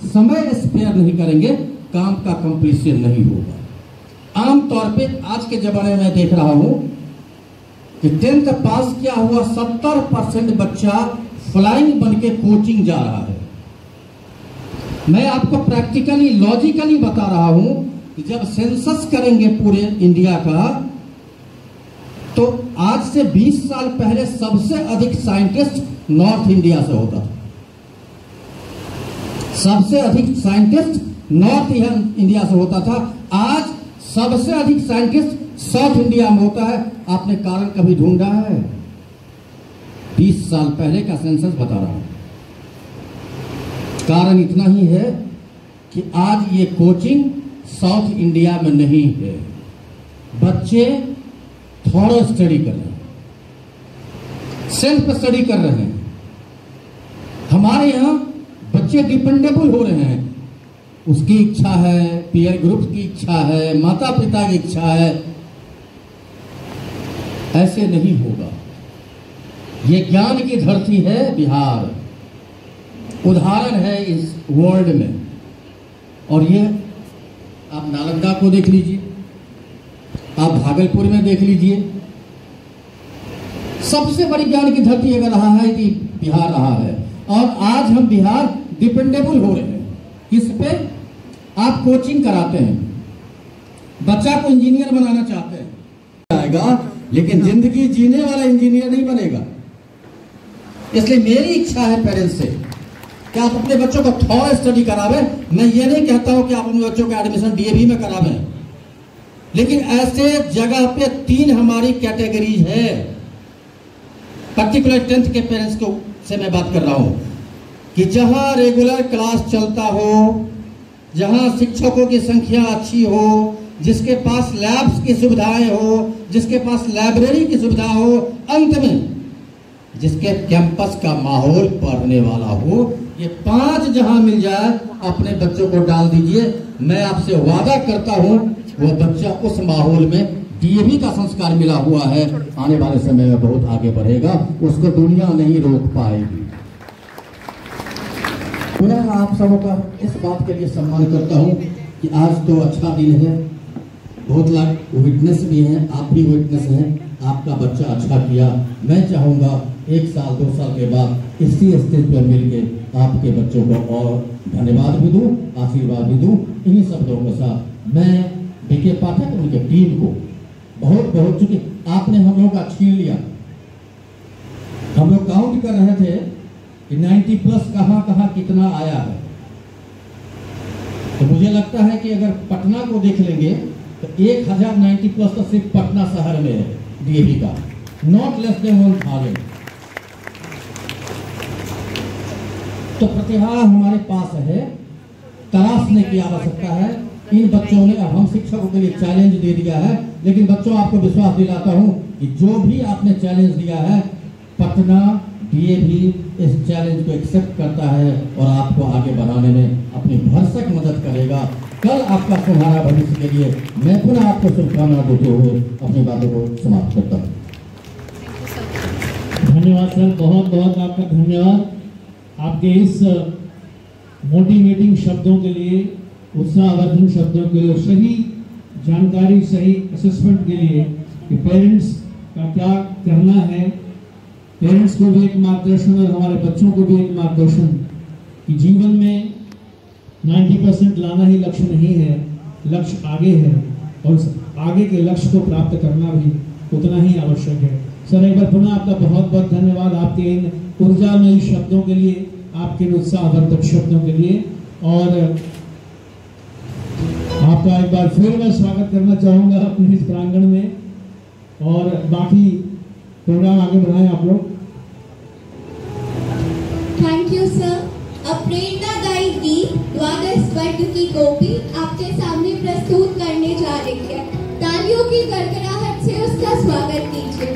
समय स्पेयर नहीं करेंगे काम का कंप्लीशन नहीं होगा। आमतौर पे आज के जमाने में देख रहा हूं कि 10th पास किया हुआ 70% बच्चा फ्लाइंग बन के कोचिंग जा रहा है। मैं आपको प्रैक्टिकली, लॉजिकली बता रहा हूं कि जब सेंसस करेंगे पूरे इंडिया का, तो आज से 20 साल पहले सबसे अधिक साइंटिस्ट नॉर्थ इंडिया से होता था। सबसे अधिक साइंटिस्ट नॉर्थ इंडिया से होता था। आज सबसे अधिक साइंटिस्ट साउथ इंडिया में होता है। आपने कारण कभी ढूंढा है? 20 साल पहले का सेंसस बता रहा हूं। कारण इतना ही है कि आज ये कोचिंग साउथ इंडिया में नहीं है। बच्चे थोड़ा स्टडी कर रहे हैं, सेल्फ स्टडी कर रहे हैं। हमारे यहां बच्चे डिपेंडेबल हो रहे हैं। उसकी इच्छा है, पीयर ग्रुप की इच्छा है, माता पिता की इच्छा है। ऐसे नहीं होगा। ये ज्ञान की धरती है बिहार, उदाहरण है इस वर्ल्ड में। और ये आप नालंदा को देख लीजिए, आप भागलपुर में देख लीजिए। सबसे बड़ी ज्ञान की धरती अगर रहा है कि बिहार रहा है। और आज हम बिहार डिपेंडेबल हो रहे हैं। किस पे? आप कोचिंग कराते हैं, बच्चा को इंजीनियर बनाना चाहते हैं, आएगा, लेकिन जिंदगी जीने वाला इंजीनियर नहीं बनेगा। इसलिए मेरी इच्छा है पेरेंट्स से कि आप अपने बच्चों को थोड़ा स्टडी करावे। मैं ये नहीं कहता हूं कि आप अपने बच्चों का एडमिशन डीएवी में करावें, लेकिन ऐसे जगह पे 3 हमारी कैटेगरीज है। पर्टिकुलर 10th के पेरेंट्स को से मैं बात कर रहा हूं कि जहां रेगुलर क्लास चलता हो, जहां शिक्षकों की संख्या अच्छी हो, जिसके पास लैब्स की सुविधाएं हो, जिसके पास लाइब्रेरी की सुविधा हो, अंत में जिसके कैंपस का माहौल पढ़ने वाला हो, ये 5 जहां मिल जाए अपने बच्चों को डाल दीजिए। मैं आपसे वादा करता हूं वो बच्चा उस माहौल में डीएवी का संस्कार मिला हुआ है, आने वाले समय में बहुत आगे बढ़ेगा, उसको दुनिया नहीं रोक पाएगी। पुनः आप सबों का इस बात के लिए सम्मान करता हूं कि आज तो अच्छा दिन है, बहुत लोग विटनेस भी हैं, आप भी विटनेस हैं। आपका बच्चा अच्छा किया। मैं चाहूंगा 1 साल 2 साल के बाद इसी स्टेज पर मिलकर आपके बच्चों को और धन्यवाद भी दूं, आशीर्वाद भी दूं। इन्हीं शब्दों के साथ मैं बीके पाठक उनके टीम को बहुत बहुत, चूंकि आपने हम लोगों का छीन लिया। हम लोग काउंट कर रहे थे कि 90+ कहां कितना आया है। तो मुझे लगता है कि अगर पटना को देख लेंगे तो 1090 प्लस तो सिर्फ पटना शहर में है डीएवी का, नॉट लेस देन 1000। तो प्रतिभा हमारे पास है, तलाशने की आवश्यकता है। इन बच्चों ने, अब हम शिक्षकों के लिए चैलेंज दे दिया है, लेकिन बच्चों आपको विश्वास दिलाता हूं कि जो भी आपने चैलेंज दिया है, पटना डीएवी इस चैलेंज को एक्सेप्ट करता है और आपको आगे बढ़ाने में अपनी भरसक मदद करेगा। कल आपका सुनहरा भविष्य के लिए मैं पुनः आपको शुभकामनाएं देते हुए अपनी बातों को समाप्त करता हूँ। धन्यवाद सर, बहुत बहुत आपका धन्यवाद आपके इस मोटिवेटिंग शब्दों के लिए, उत्साहवर्धक शब्दों के लिए, सही जानकारी, सही असेसमेंट के लिए कि पेरेंट्स का क्या करना है। पेरेंट्स को भी एक मार्गदर्शन और हमारे बच्चों को भी एक मार्गदर्शन कि जीवन में 90% लाना ही लक्ष्य नहीं है, लक्ष्य आगे है और उस आगे के लक्ष्य को प्राप्त करना भी उतना ही आवश्यक है। सर, एक बार पुनः आपका बहुत बहुत धन्यवाद आपके इन ऊर्जामयी शब्दों के लिए, आपके इन उत्साहवर्धक शब्दों के लिए। और आपका एक बार फिर मैं स्वागत करना चाहूँगा अपने इस प्रांगण में, और बाकी प्रोग्राम आगे बढ़ाएं आप लोग। Thank you sir. अब प्रेरणादायी गीत द्वादश वर्ग की गोपी आपके सामने प्रस्तुत करने जा रही है। तालियों की गड़गड़ाहट से उसका स्वागत कीजिए।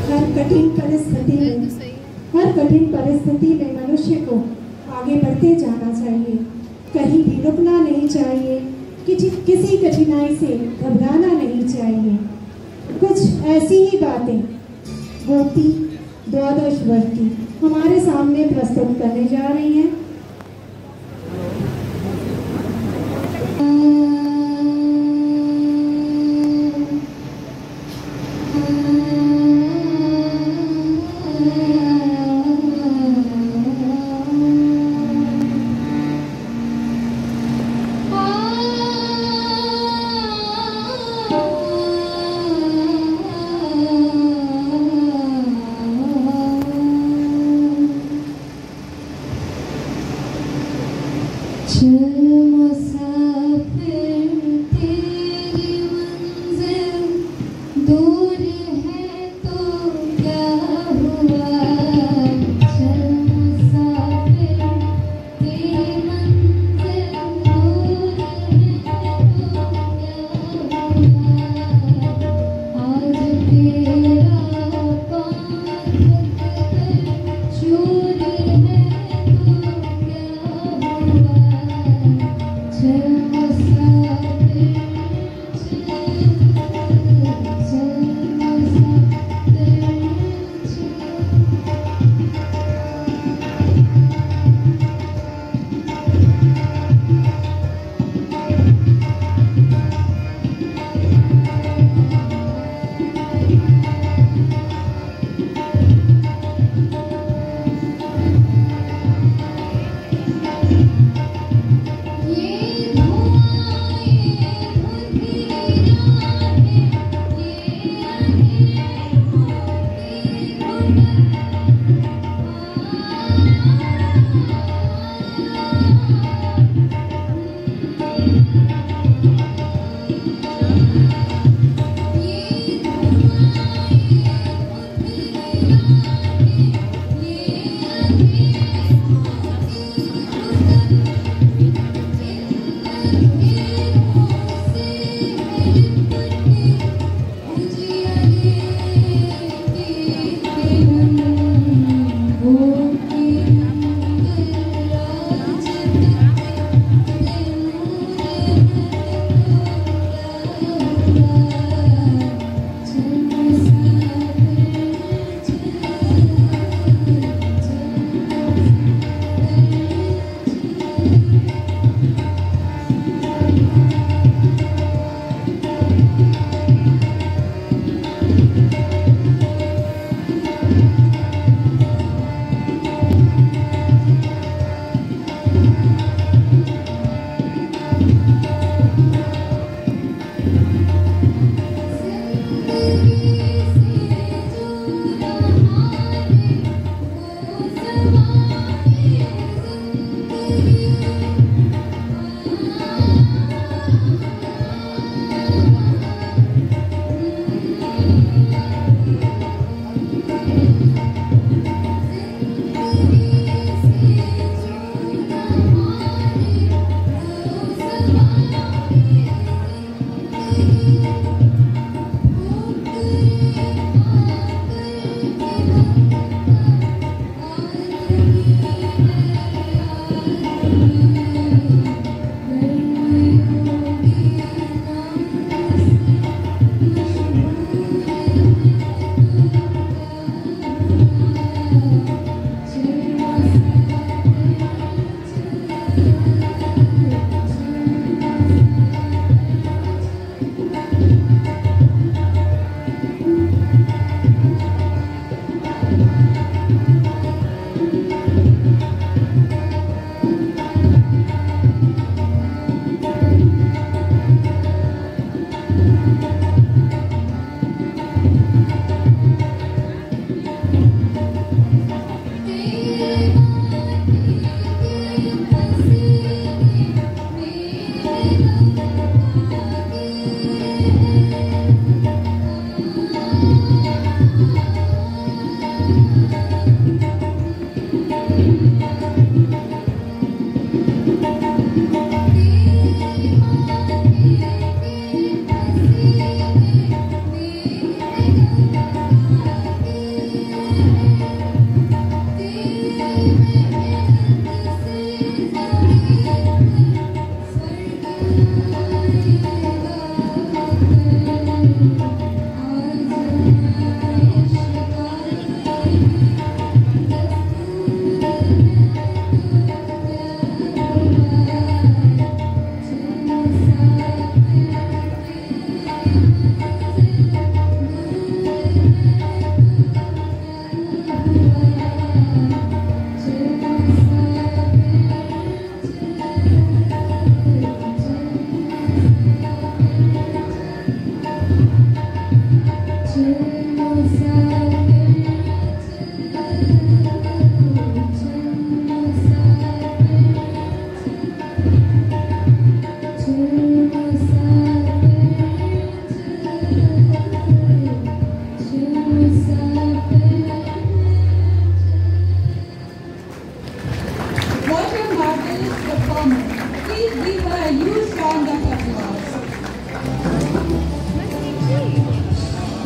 हर कठिन परिस्थिति में मनुष्य को आगे बढ़ते जाना चाहिए, कहीं भी रुकना नहीं चाहिए, किसी कठिनाई से घबराना नहीं चाहिए। कुछ ऐसी ही बातें गोपी द्वादश वर्ग की हमारे सामने प्रस्तुत करने जा रही हैं।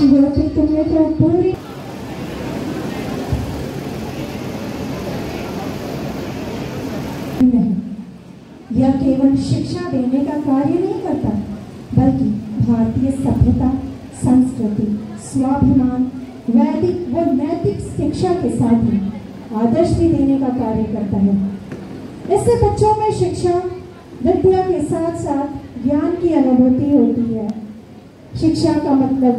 गोपी तुम्हें तो पूरी नहीं, यह केवल शिक्षा देने का कार्य नहीं करता, बल्कि भारतीय सभ्यता, संस्कृति, स्वाभिमान, वैदिक व नैतिक शिक्षा के साथ ही आदर्श भी देने का कार्य करता है। इससे बच्चों में शिक्षा विद्या के साथ साथ ज्ञान की अनुभूति होती है। शिक्षा का मतलब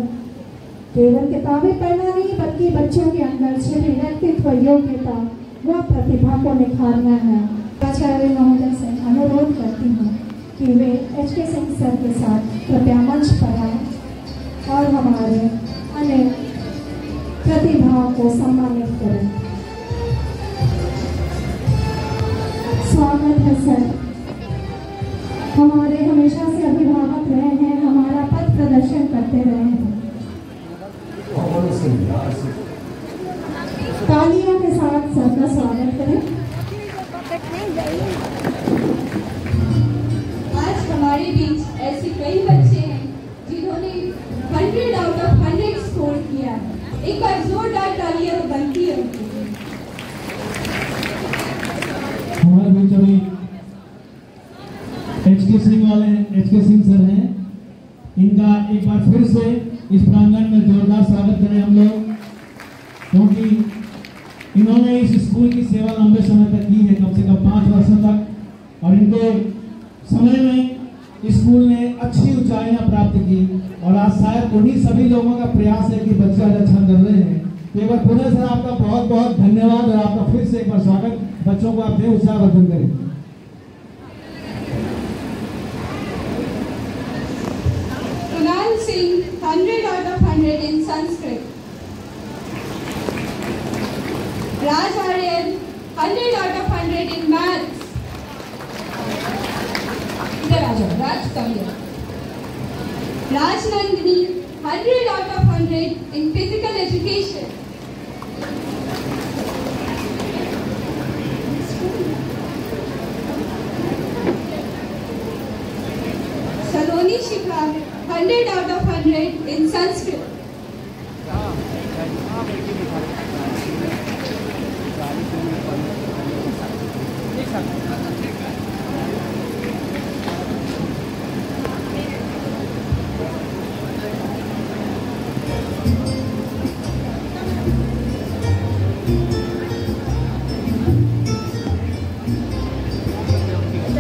केवल किताबें पढ़ना नहीं, बल्कि बच्चों के अंदर छिपी व्यक्तित्व, योग्यता व प्रतिभा को निखारना है। आचार्य महोदय से अनुरोध करती हूँ कि वे HK सिंह सर के साथ कृपया मंच पर आएं और हमारे अन्य प्रतिभाओं को सम्मानित करें। स्वागत है सर। हमारे हमेशा से अभिभावक रहे हैं, हमारा पथ प्रदर्शन करते रहे हैं। तालियों के साथ सर का स्वागत करें। आज हमारे बीच ऐसे कई बच्चे हैं जिन्होंने 100 आउट ऑफ 100 स्कोर किया है। एक बार जोरदार तालियां बनती है उनके लिए। हमारे बीच अभी HK सिंह वाले HK सिंह सर हैं। इनका एक बार फिर से इस प्रांगण में जोरदार स्वागत करें हम लोग, क्योंकि इन्होंने इस स्कूल की सेवा लंबे समय तक की है, कम से कम 5 वर्षों तक, और इनके समय में स्कूल ने अच्छी ऊंचाइयां प्राप्त की, और आज शायद उन्हीं सभी लोगों का प्रयास है कि बच्चे आज अच्छा कर रहे हैं। तो एक बार पुनः सर आपका बहुत बहुत धन्यवाद, और आपका फिर से एक बार स्वागत। बच्चों को आप दे उत्साहवर्धन करें। Kunal Singh 100 out of 100 in Sanskrit. Raj Aryan 100 out of 100 in maths. इधर आ जाओ राज, कमिया। Raj Nandini 100 out of 100 in physical education. Saloni Shikha 100 out of 100 in Sanskrit.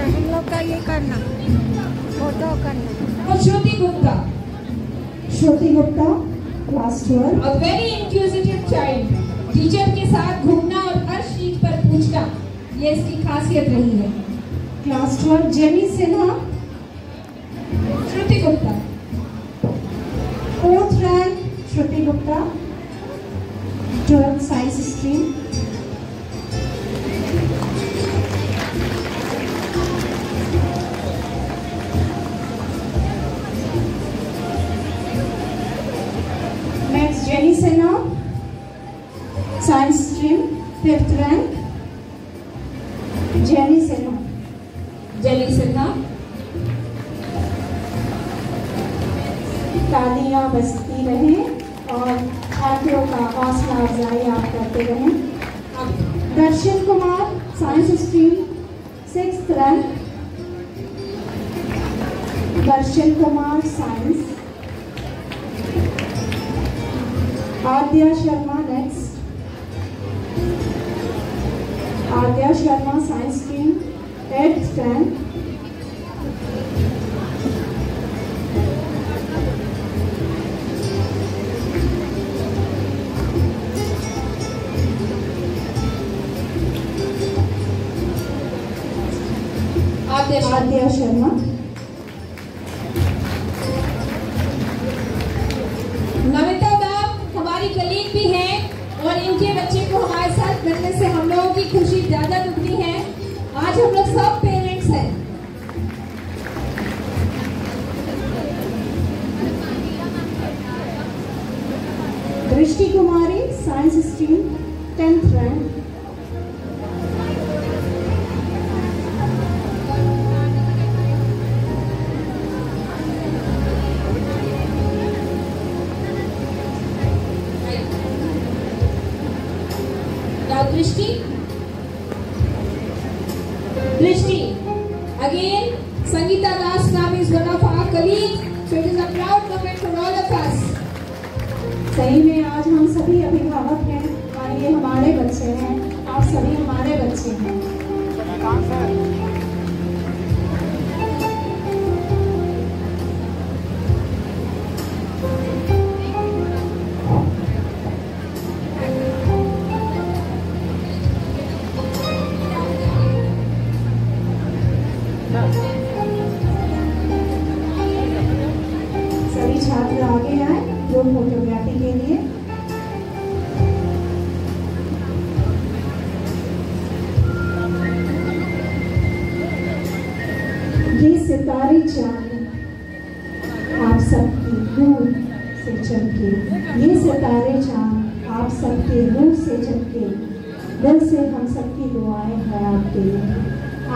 हम लोग का ये करना, फोटो करना। और Shruti Gupta, Shruti Gupta class 12। a very inquisitive child, teacher के साथ घूमना और हर चीज पर पूछना, ये इसकी खासियत रही है। Class 12 Jenny Sinha. Shruti Gupta 4th rank Shruti Gupta, 12th science stream. Next Jenny Sinha, science stream, 5th rank. Jenny Sinha. Jenny Sinha. तालियां बजती रहें और छात्रों का हौसला अफजाई आप करते रहें। Darshan Kumar science stream, 6th rank. Darshan Kumar science. Aadya Sharma next. Aadya Sharma science stream, 8th rank. Aadya Sharma. Namita ma'am हमारी कलीग भी हैं, और इनके बच्चे को हमारे साथ मिलने से हम लोगों की खुशी ज्यादा दुगनी है। आज हम लोग सब पेरेंट्स हैं। Drishti Kumari science stream, 10th rank. Drishti. Drishti. Again, Sangeeta Das ma'am is one of our colleagues, so it is a proud moment for all of us. सही में आज हम सभी अभिभावक हैं और ये हमारे बच्चे हैं, आप सभी हमारे बच्चे हैं। सभी छात्र आगे आए ग्रुप फोटोग्राफी के लिए। ये सितारे चांद आप सबकी नूर से चमके, ये सितारे चांद आप सबके नूर से चमके, दिल से हम सबकी दुआएं हैं आपके लिए,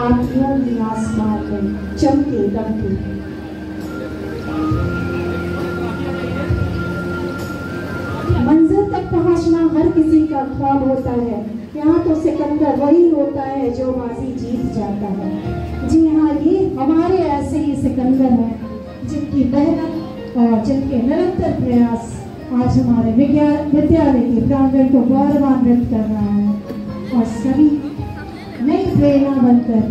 आप यूं ही आसमान में चमके दमके। मंजिल तक पहुंचना हर किसी का ख्वाब होता है, यहाँ तो सिकंदर वही होता है जो बाजी जीत जाता है। जी हाँ, ये हमारे ऐसे ही सिकंदर हैं जिनकी मेहनत और जिनके निरंतर प्रयास आज हमारे विद्यालय के प्रांगण को गौरवान्वित कर रहा है और सभी नई प्रेरणा बनकर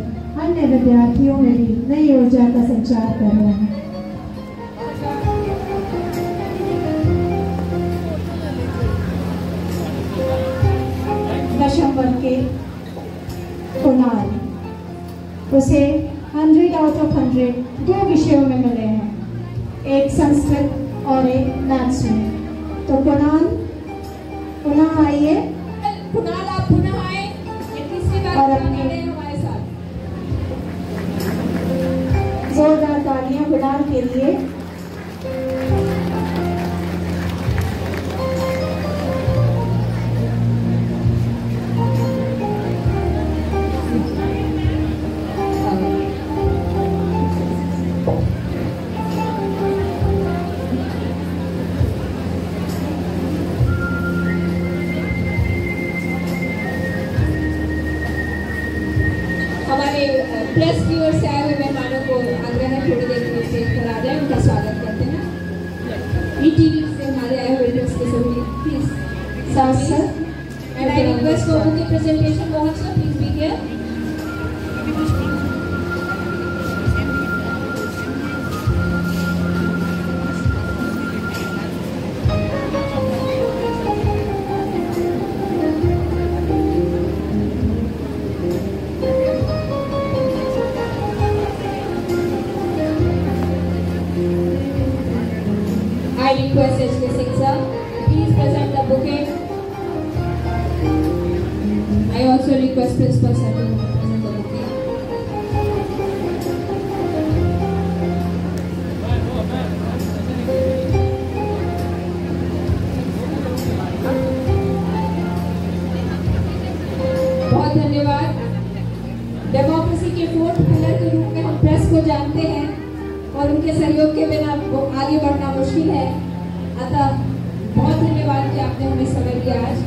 अन्य विद्यार्थियों में भी नई ऊर्जा का संचार कर रहे हैं। दशम वर्ग के कुणाल, उसे 100 आउट ऑफ 100 दो विषयों में मिले हैं, एक संस्कृत और एक मैथ्स में। तो कुणाल पुनः आइए। कुणाल आप पुनः आए, ये तीसरी बार और अपने हमारे साथ। जोरदार तालियां कुणाल के लिए। प्रेस की ओर से आए हुए मेहमानों को आग्रह है थोड़ी देर में स्टेज पर आ जाए, उनका स्वागत करते हैं। ईटीवी से हमारे आए हुए प्रेस के सभी please sir and I request for book presentation also please be here. I request HK Singh sir, please present the bouquet. I also request Principal sir to present the bouquet. बहुत धन्यवाद। Democracy के fourth pillar के रूप में हम press को जानते हैं और उनके सहयोग के बिना आगे बढ़ना मुश्किल है, अतः बहुत धन्यवाद कि आपने हमें समय दिया आज।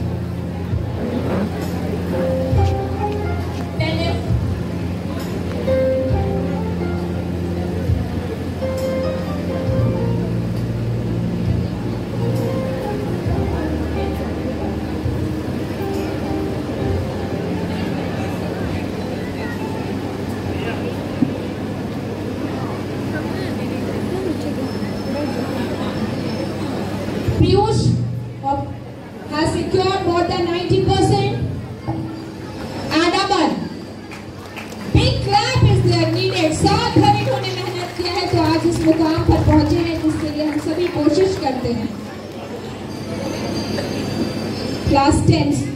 Piyush has secured more than 90%. And Aman, big clap is there needed. 7 घंटे उन्होंने मेहनत किया है तो आज इस मुकाम पर पहुंचे हैं, जिसके लिए हम सभी कोशिश करते हैं। Class 10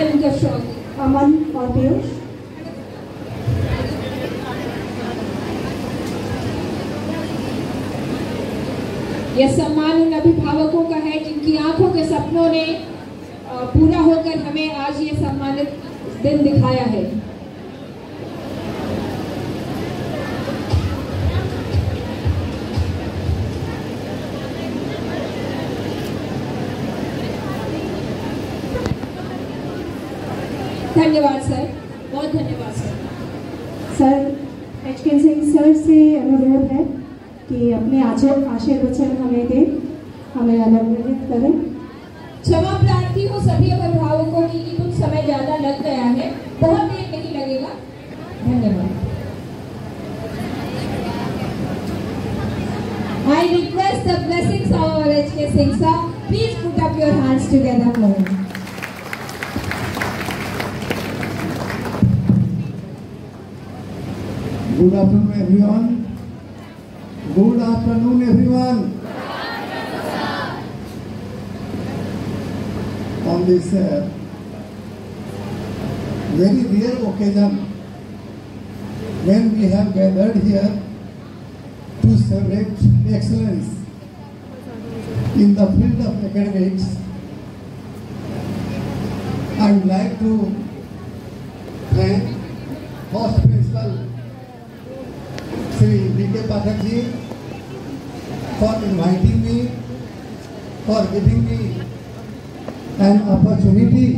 welcome you strongly. अमन और पीयूष। यह सम्मान उन अभिभावकों का है जिनकी आंखों के सपनों ने पूरा होकर हमें आज ये सम्मानित दिन दिखाया है। धन्यवाद सर, बहुत धन्यवाद sir. Sir HK. Singh sir से अनुरोध है कि अपने आशीर्वचन हमें दें, हमें अनुग्रहित करें। क्षमा प्रार्थी हूँ सभी अभिभावकों की कि कुछ समय ज्यादा लग गया है, बहुत देर नहीं लगेगा। धन्यवाद। I request the blessings of our H.K. Singh sir. Please put up your hands together for him. Good afternoon, everyone. Good afternoon, everyone. On this very rare occasion, when we have gathered here to celebrate excellence in the field of academics, I would like to thank Host Principal Sri D.K. Pathak ji for inviting me, for giving me an opportunity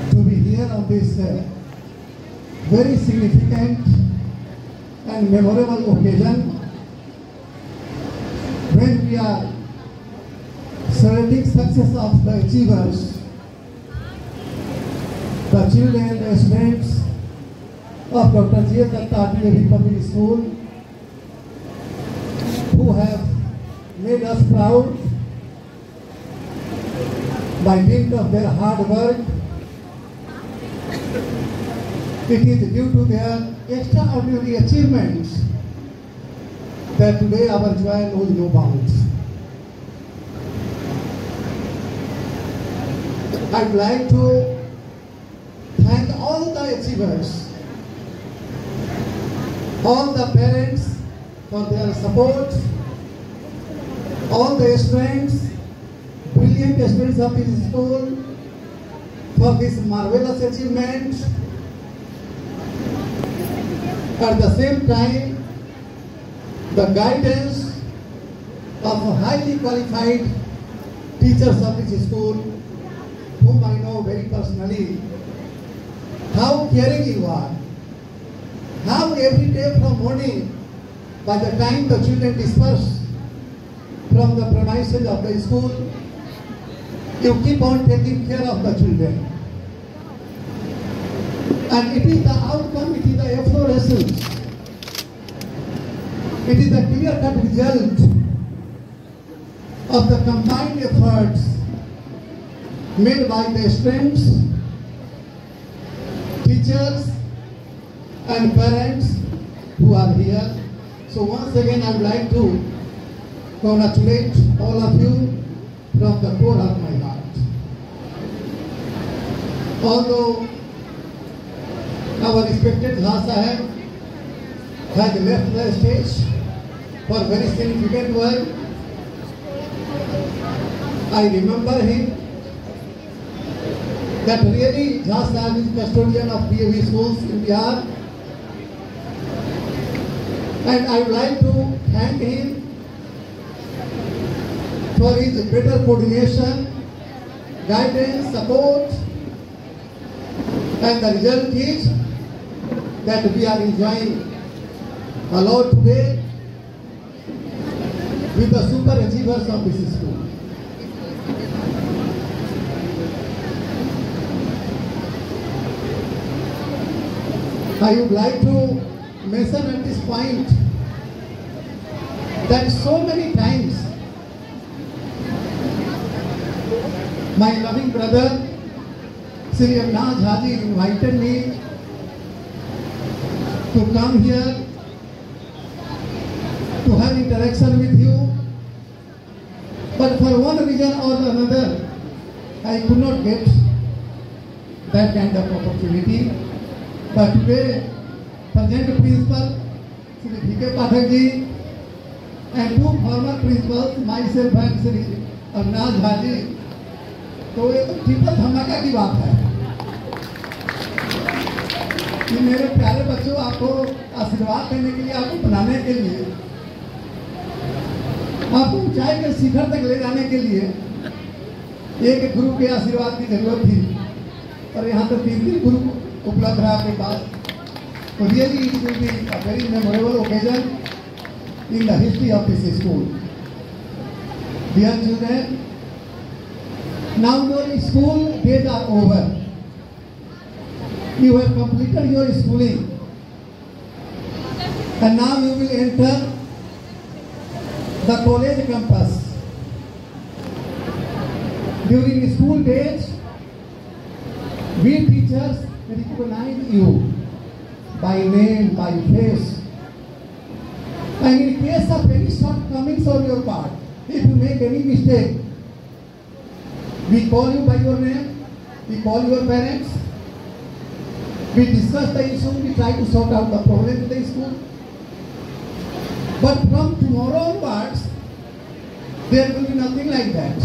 to be here on this very significant and memorable occasion when we are celebrating success of the achievers, the children, the students of Dr. J. Datta DAV Public School, who have made us proud by dint of their hard work. It is due to their extraordinary achievements that today our joy knows no bounds. I would like to thank all the achievers, all the parents for their support, all the students, brilliant students of this school for this marvelous achievement. At the same time, the guidance of highly qualified teachers of this school, whom I know very personally, how caring you are. How every day from morning, by the time the children disperse from the premises of the school, you keep on taking care of the children. And it is the outcome, it is the efflorescence, it is the clear-cut result of the combined efforts made by the students, teachers, and parents who are here. So once again I would like to congratulate all of you from the core of my heart. Although our respected Jha Sahab has left the stage for very significant work, I remember him that really Jha Sahab is custodian of DAV schools in Bihar. And I would like to thank him for his better coordination, guidance, support, and the result is that we are enjoying a lot today with the super achievers of this school. I would like to mention at this point that so many times my loving brother Sri Avinash Haji invited me to come here to have interaction with you, but for one reason or another I could not get that kind of opportunity. But today, present principal, Sri V.K. Pathak ji, and two former principals, myself and Sri Avinash Jha ji, तो ये triple धमाका की बात है कि मेरे प्यारे बच्चों, आपको आशीर्वाद करने के लिए, आपको बनाने के लिए, आपको ऊंचाई के शिखर तक ले जाने के लिए एक गुरु के आशीर्वाद की जरूरत थी, और यहाँ तो 3 गुरु उपलब्ध है आपके पास। तो really it will be a very memorable occasion in the history of this school. Dear children, now your school days are over. You have completed your schooling, and now you will enter the college campus. During school days, we teachers recognize you by name, by face, and in case of any shortcomings on your part, if you make any mistake, we call you by your name, we call your parents, we discuss the issue, we try to sort out the problem in the school. But from tomorrow onwards, there will be nothing like that.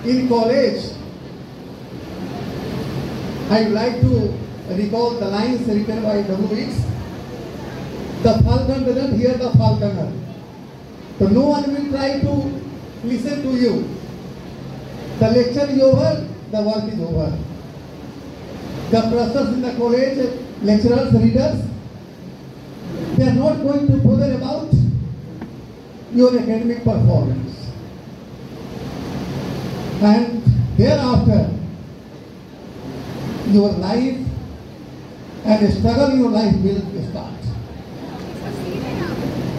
In college, I would like to recall the lines written by W.X. The falcon doesn't hear the falconer. So no one will try to listen to you. The lecture is over, the work is over. The professors in the college, lecturers, readers, they are not going to bother about your academic performance. And thereafter, your life and struggle in your life will start.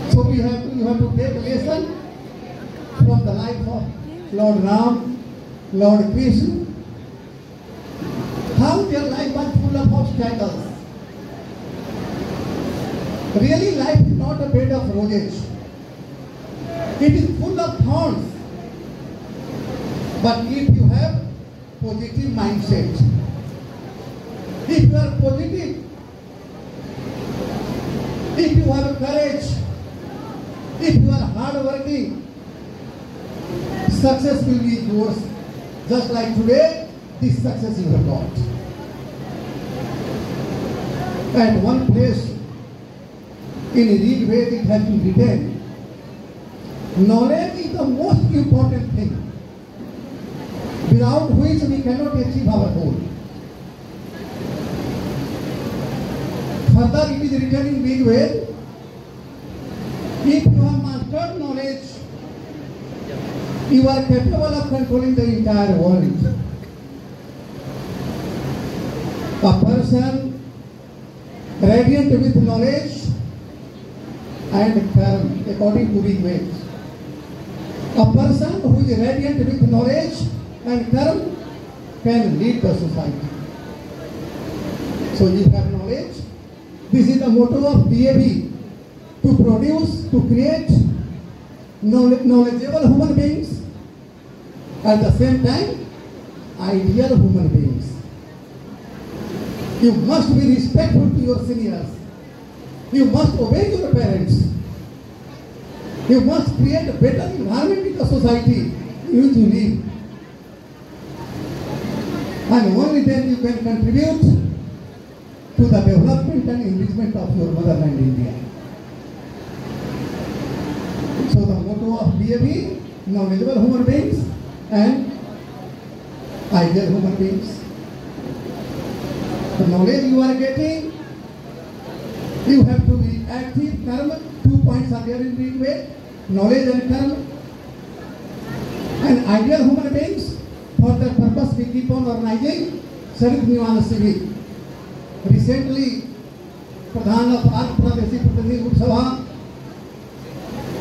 So you have to take a lesson from the life of Lord Ram, Lord Krishna, how their life was full of obstacles. Really, life is not a bed of roses. It is full of thorns. But if you have positive mindset, if you are positive, if you have courage, if you are hardworking, success will be yours. Just like today, this success you have got. At one place in Rig Veda it has been written, knowledge is the most important thing, without which we cannot achieve our goal. Further, it is written in Rig Veda, if you have mastered knowledge, you are capable of controlling the entire world. A person radiant with knowledge and karma, according to Rig Veda. A person who is radiant with knowledge and karma can lead the society. So you have knowledge. This is the motto of DAV, to produce, to create knowledgeable human beings, at the same time, ideal human beings. You must be respectful to your seniors. You must obey your parents. You must create a better environment in the society in which you live. And only then you can contribute to the development and enrichment of your motherland India. So the motto of DAV, knowledgeable human beings and ideal human beings. The knowledge you are getting, you have to be active, karma. 2 points are there in Rig Veda, knowledge and karma. And ideal human beings, for that purpose we keep on organizing Charit Nivan Shivir. Recently, Pradhan of Andhra Pradesh Pradhan Lok Sabha,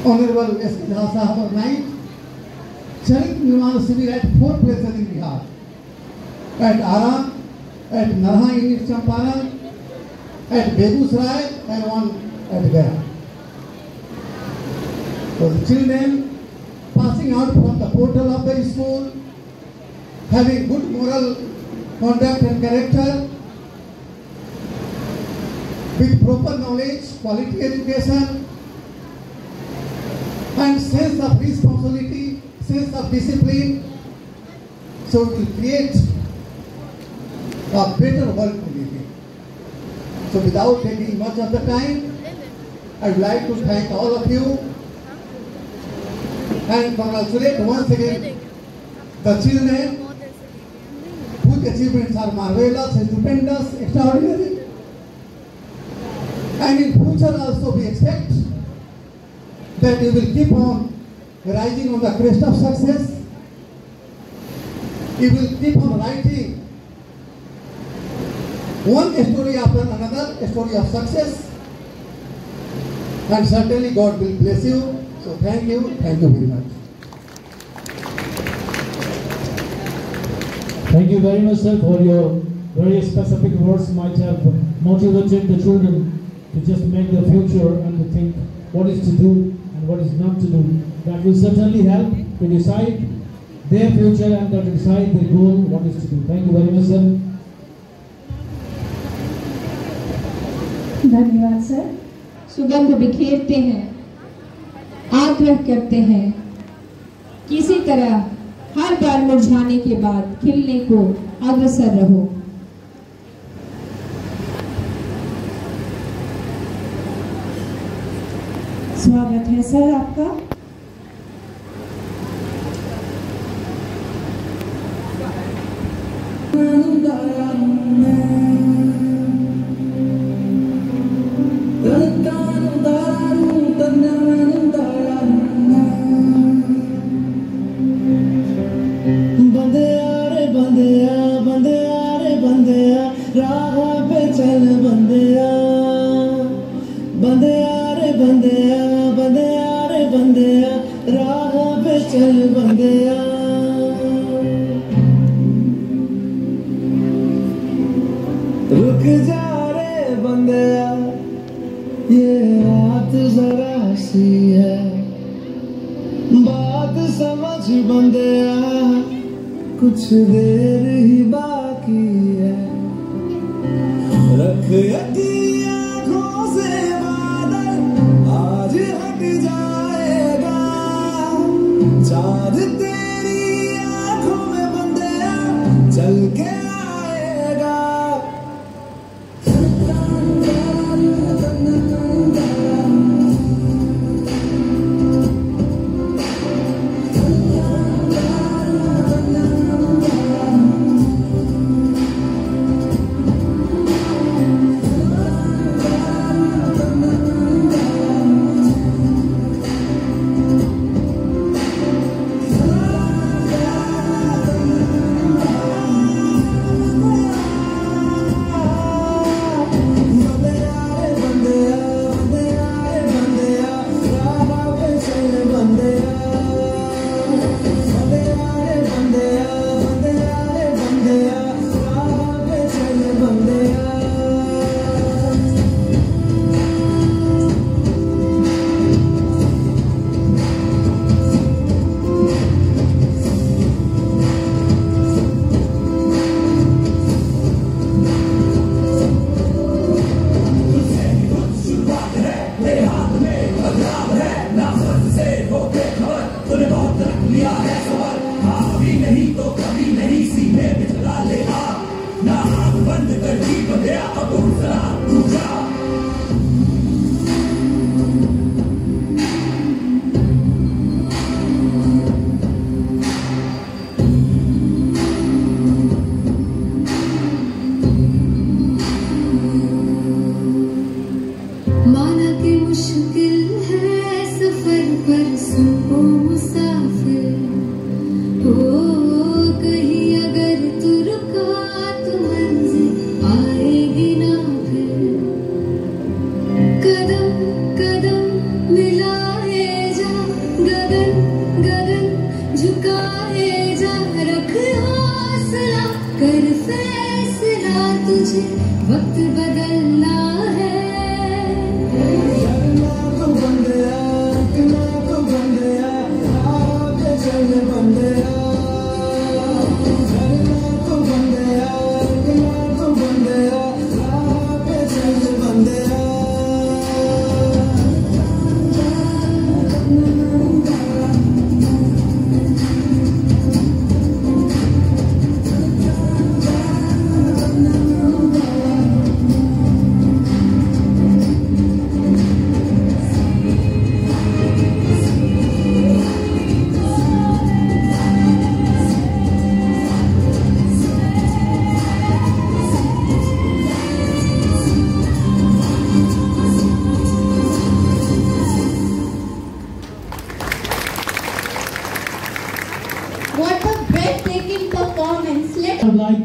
Honorable S. Jha Sahab organized Charit Nivan Shivir at 4 places in Bihar. At Aram, at Narha in Champaran, at Begusrai, and one at Gaya. So the children passing out from the portal of the school, having good moral conduct and character, with proper knowledge, quality education, and sense of responsibility, sense of discipline, so it will create a better world to live in. So without taking much of the time, I would like to thank all of you and congratulate once again the children whose achievements are marvelous, stupendous, extraordinary. And in future also we expect that you will keep on rising on the crest of success. You will keep on writing one story after another, a story of success. And certainly God will bless you. So thank you very much. Thank you very much, sir, for your very specific words. Might have motivated the children to just make their future and to think what is to do and what is not to do. That will certainly help to decide their future and to decide their goal, what is to do. Thank you very much, sir. धन्यवाद sir. सुगंध बिखेरते हैं, आग्रह करते हैं, किसी तरह हर बार मुरझाने के बाद खिलने को अग्रसर रहो। स्वागत है सर आपका। रुक जा रे बंदिया, ये रात जरा सी है, बात समझ बंदिया, कुछ देर ही बाकी है। रख यकी आँखों से बादल, आज हट जाएगा, चाँद तेरी आँखों में बंदिया चल के आएगा।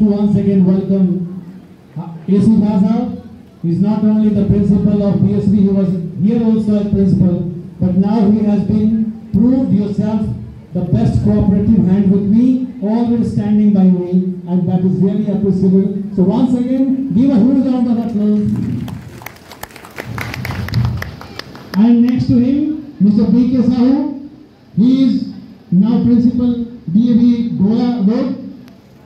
to once again welcome A.C. Bhaza. He's not only the principal of BSV, he was here also as principal, but now he has been proved yourself the best cooperative hand with me, always standing by me, and that is really appreciable. So once again, give a huge round of applause. And next to him, Mr. B.K. Sahu. He is now principal DAV Gola Road.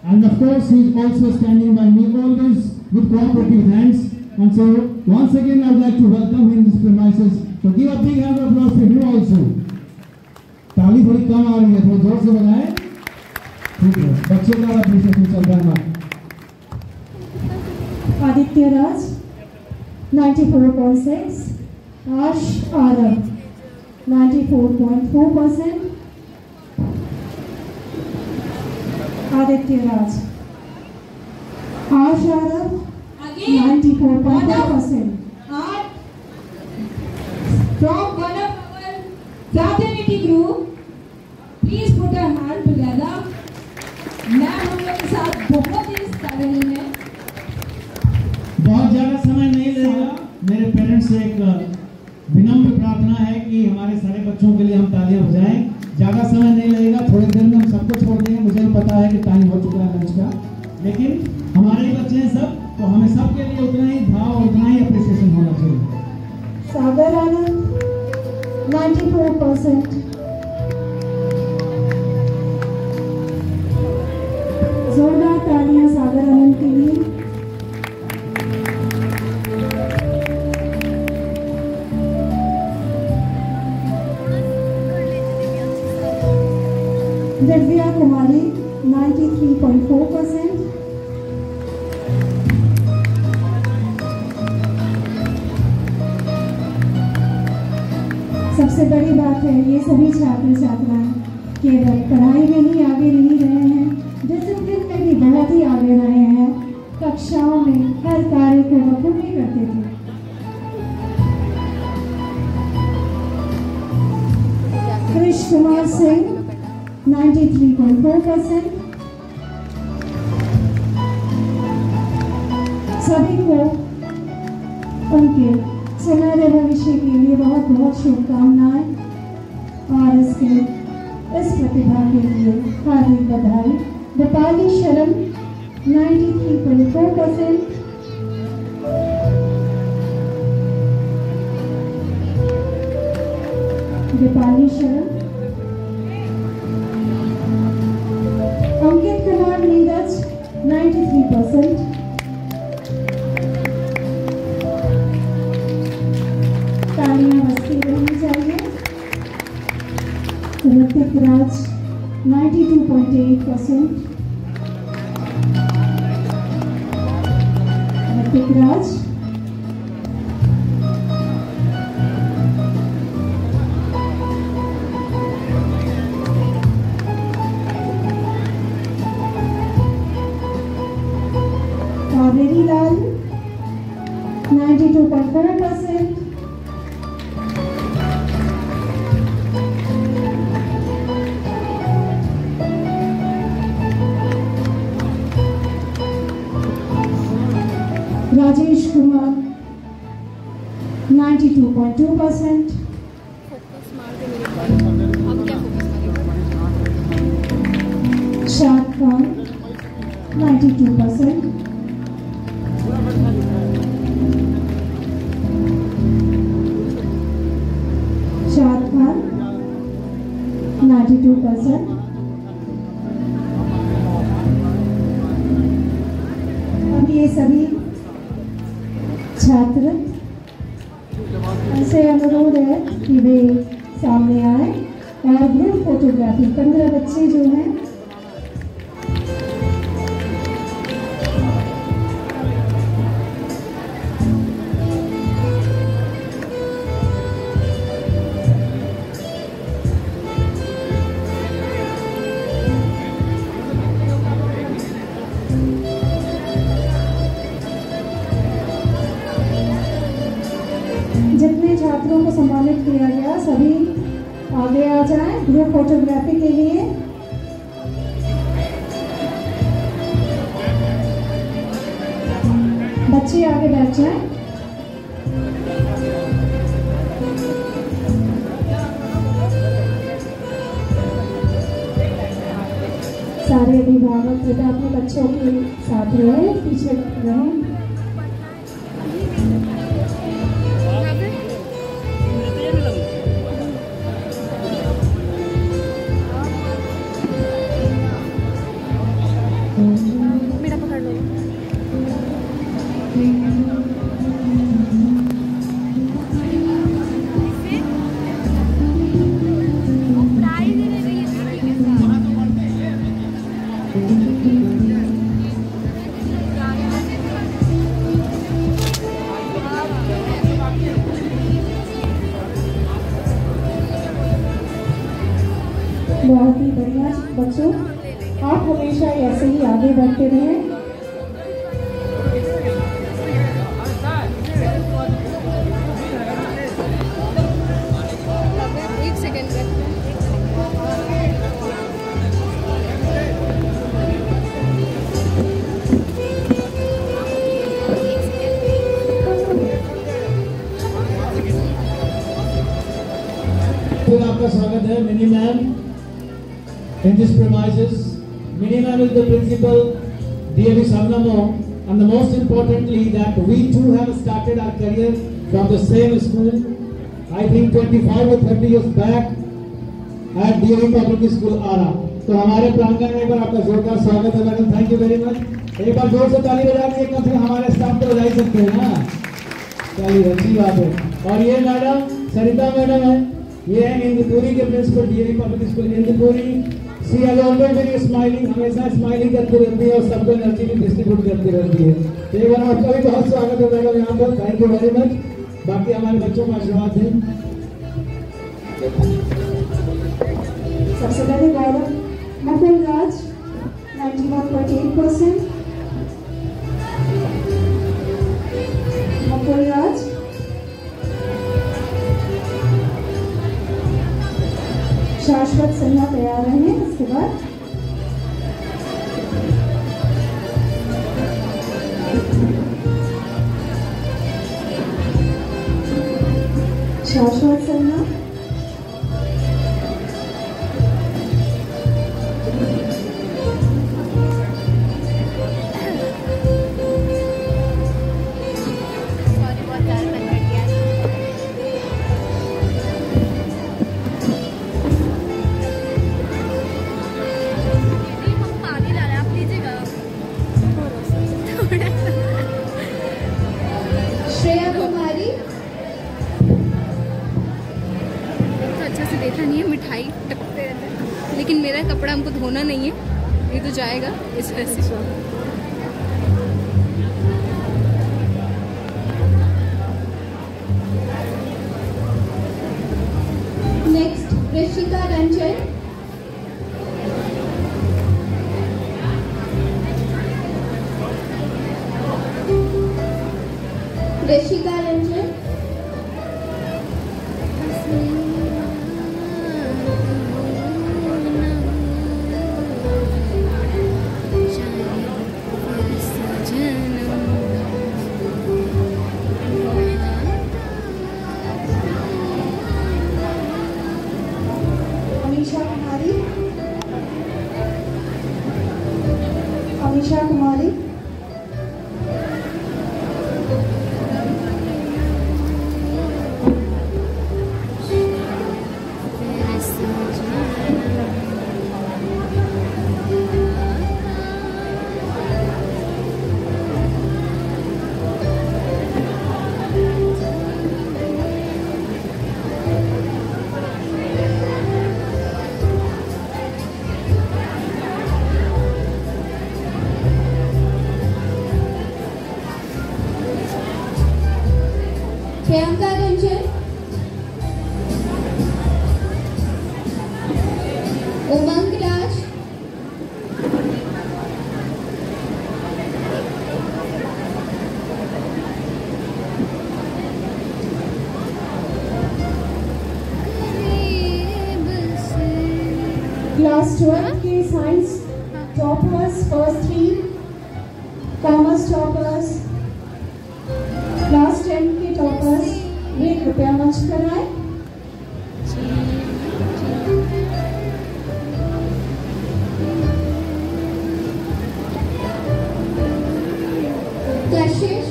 And of course, he is also standing by me always with cooperative hands. And so, once again, I would like to welcome him in this premises. So give a big hand of applause for him also. ताली थोड़ी कम आ रही है, थोड़ा जोर से बजाएं। ठीक है, बच्चों का अप्रिशिएशन चल रहा है हमारा। आदित्य राज 94.6, आश आरव 94.4%, आदित्य राज, आश Aarav 94.4%. From one of our fraternity group, please put our hand together. Ma'am हम लोग के साथ बहुत ही कर रही हैं। बहुत ज़्यादा समय नहीं लगेगा। मेरे पेरेंट्स से एक विनम्र प्रार्थना है कि हमारे सारे बच्चों के लिए हम तालियां बजाएं। ज़्यादा समय नहीं लगेगा, थोड़ी देर में हम सबको छोड़ देंगे। मुझे भी पता है कि टाइम हो चुका है लंच का, लेकिन हमारे ही बच्चे हैं सब, तो हमें सबके लिए उतना ही भाव और उतना ही अप्रिसिएशन होना चाहिए। सागर आनंद 94%, जोरदार तालियां सागर आनंद के लिए। दिव्या कुमारी 93.4%, सबसे बड़ी बात है ये सभी छात्र छात्राएं केवल पढ़ाई में ही आगे नहीं रहे हैं, डिसिप्लिन में भी बहुत ही आगे रहे हैं। कक्षाओं में हर कार्य को बखूबी करते थे। कृष कुमार सिंह 93.4%, सभी को उनके सुनहरे भविष्य के लिए बहुत बहुत शुभकामनाएं और इस प्रतिभा के लिए हार्दिक बधाई। दीपाली शरण 93.4%, दीपाली शरण। अंकित कुमार नीरज 93%, तालियां बजती रहनी चाहिए। ऋतिक राज 92.8%, ऋतिक राज। कावेरी लाल 92.4%, राजेश कुमार 92.2%, शाद खान 92%, शाद खान 92%। अब ये सभी छात्र ऐसे अनुरोध है कि वे सामने आए और ग्रुप फोटोग्राफी 15 बच्चे जो हैं जितने छात्रों को सम्मानित किया गया सभी आगे आ जाएं ग्रुप फोटोग्राफी के लिए। बच्चे आगे बैठ जाएं। सारे अभिभावक कृपया अपने बच्चों के साथ रहे, पीछे रहें। मेरा पकड़ लो। बहुत ही बढ़िया बच्चों, आप हमेशा ऐसे ही आगे बढ़ते रहें। एक सेकंड फिर आपका स्वागत है mini ma'am in this premises. Mini ma'am is the principal, DAV Sagnamo, and the most importantly that we too have started our career from the same school. I think 25 or 30 years back at DAV Public School Ara. तो हमारे प्रांगण में एक बार आपका जोरदार स्वागत है madam, thank you very much. एक बार जोर से ताली बजा के कम से कम हमारे स्टाफ को बजा ही सकते हैं ना, चलिए अच्छी बात है। और ये मैडम सरिता मैडम है, ये है इंदुपुरी के principal DAV public school Indupuri. She has always been smiling, हमेशा स्माइलिंग करती रहती है और सबको एनर्जी भी डिस्ट्रीब्यूट करती रहती है। तो एक बार आपका भी बहुत स्वागत है मैडम यहाँ पर, थैंक यू वेरी मच। बाकी हमारे बच्चों का आशीर्वाद है। सबसे पहले गौरव मुकुल राज 91.8%, मुकुल राज। शाश्वत सिन्हा तैयार रहे। इसके बाद शाश्वत सिन्हा, श्रेया कुमारी। तो अच्छा से देखा नहीं है, मिठाई टपकते रहते हैं, लेकिन मेरा कपड़ा हमको धोना नहीं है, ये तो जाएगा इस वजह से। नेक्स्ट ऋषिका रंजन। ऋषिका रंजन। अमीशा कुमारी, अमीशा कुमारी। प्रियंका रंजन। उमंग राज। क्लास 12 के science toppers, first 3 commerce toppers class 10 के टॉपर्स वे कृपया मंच पर आए। कशिश,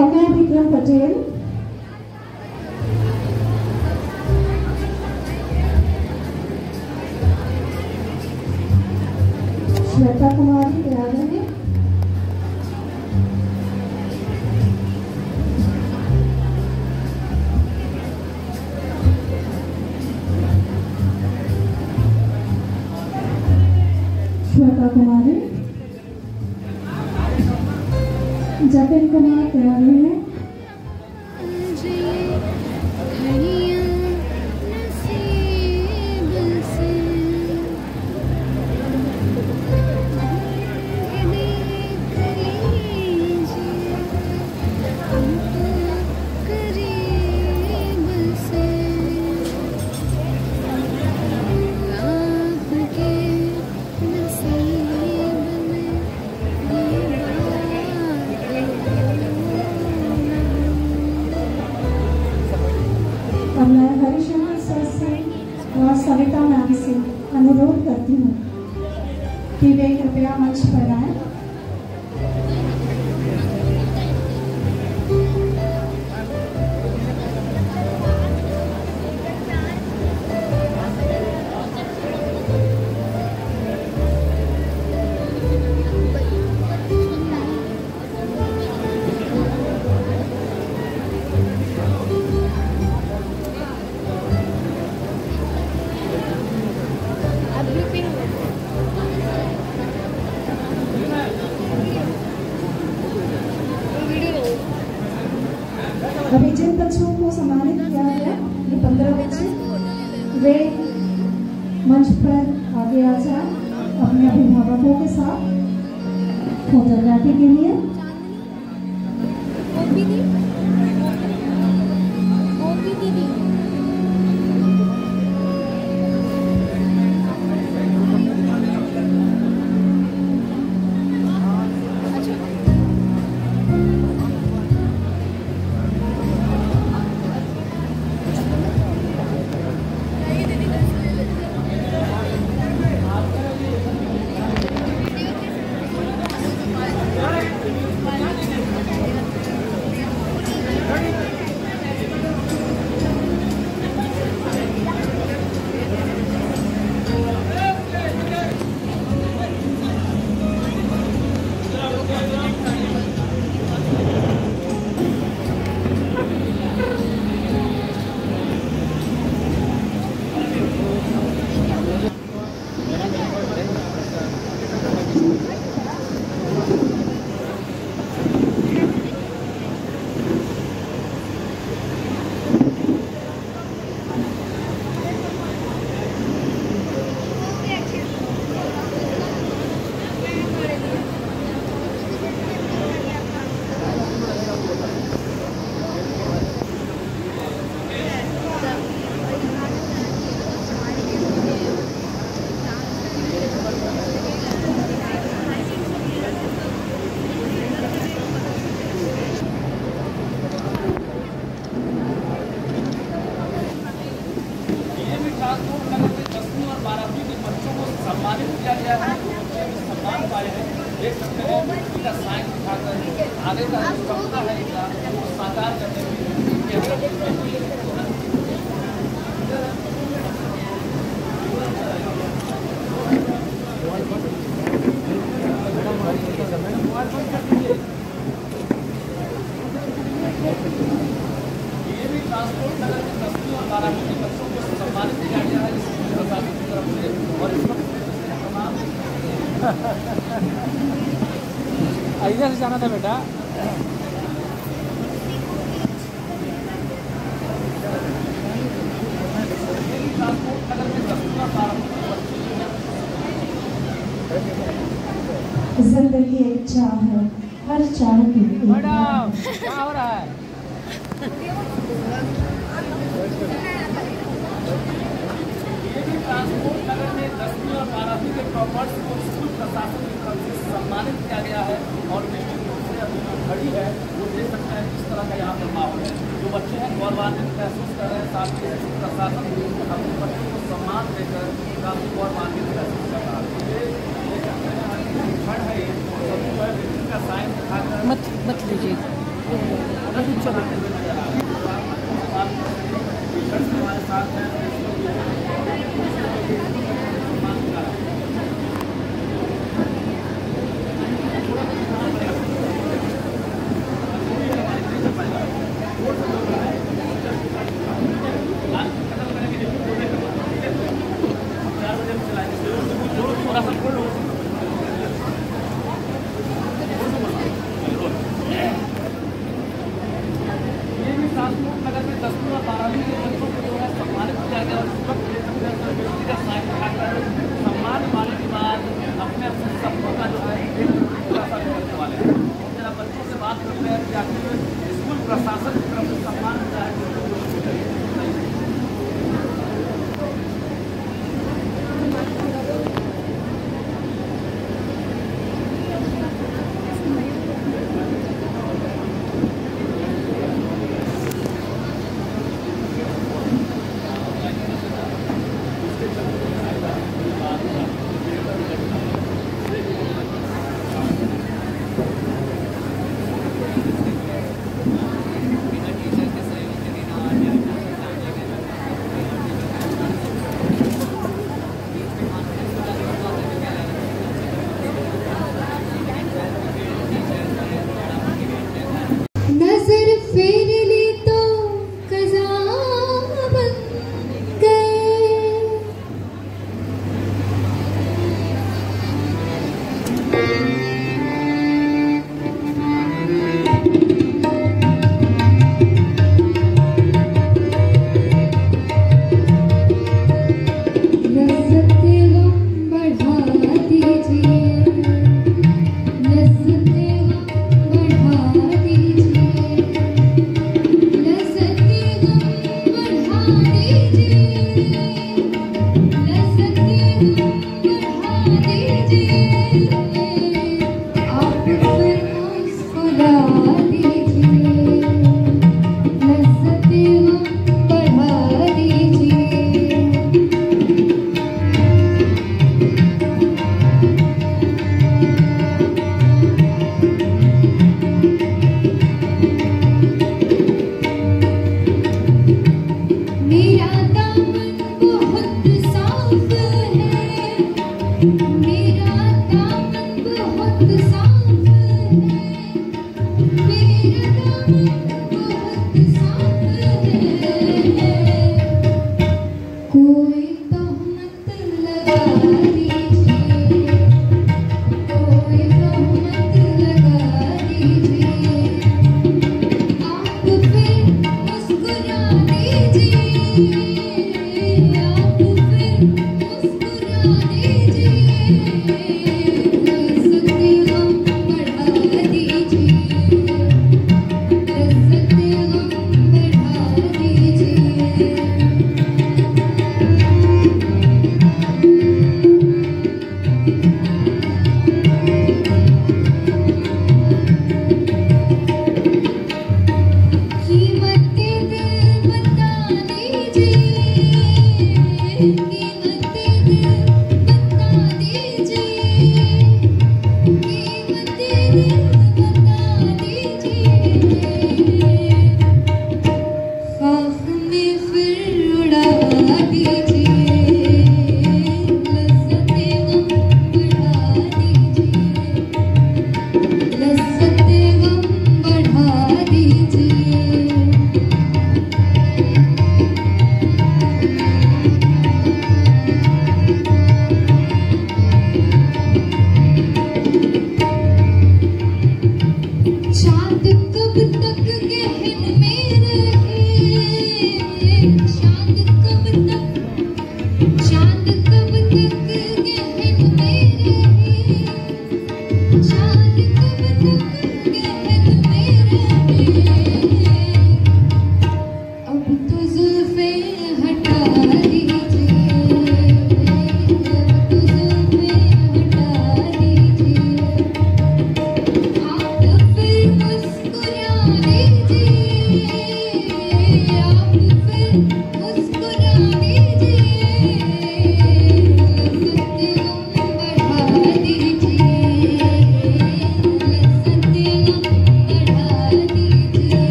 अमय विक्रम पटेल, श्वेता कुमारी तैयार है। श्वेता कुमारी, जतिन कुमार तैयार है। अब मैं हरिशंकर सर से और सविता मैम से अनुरोध करती हूँ कि वे कृपया मंच पर आए। अभी जिन बच्चों को सम्मानित किया गया, ये 15 बच्चे, वे मंच पर आगे आ जाए अपने अभिभावकों के साथ फोटोग्राफी के लिए। इधर से जाना था बेटा। जिंदगी एक चाह है, हर चाहत क्या हो रहा है? ये भी ट्रांसपोर्ट नगर में 10वीं और 12वीं के टॉपर्स को स्कूल प्रशासन की तरफ से सम्मानित किया गया है और निश्चित रूप से अभी जो खड़ी है वो देख सकते हैं किस तरह का यहाँ पर माहौल है। जो बच्चे हैं गौरवान्वित महसूस कर रहे हैं, साथ ही स्कूल प्रशासन अपने बच्चों को सम्मान देकर काफी गौरवान्वित महसूस कर रहा है। ये देख सकते हैं खड़ है ये सभी जो है व्यक्ति का साइन दिखाकर मत लीजिए चलाते हुए नजर आ रहे हैं। हमारे साथ हैं नगर में 10वीं और 12वीं के बच्चों को जो है सम्मानित किया गया और इस वक्त व्यक्ति का साइन दिखाकर सम्मान पाने के बाद अपने अपने सपनों का जो है खुलासा करने वाले हैं। जरा बच्चों से बात करते हैं कि आखिर स्कूल प्रशासन की तरफ से सम्मान मिला है।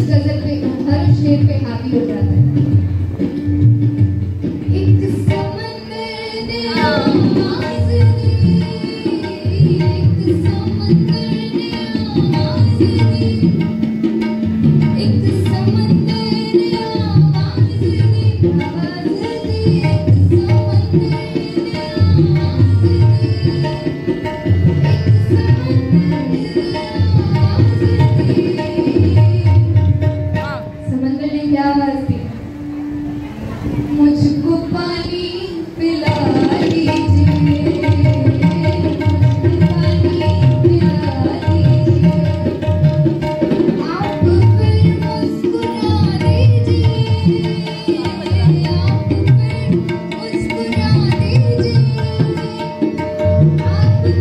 गजल पे, हर शेर पे हावी हो जाता है। एक समंदर ने आवाज़ दी, एक समंदर ने आवाज़ दी, एक समंदर ने आवाज़ दी, आवाज़ दी, एक समंदर ने आवाज़ दी, समंदर ने क्या आवाज़ दी? मुझको पानी पिला दीजिए, पानी पिला दीजिए, आप फिर मुस्कुरा दीजिए, आप फिर मुस्कुरा दीजिए, आप फिर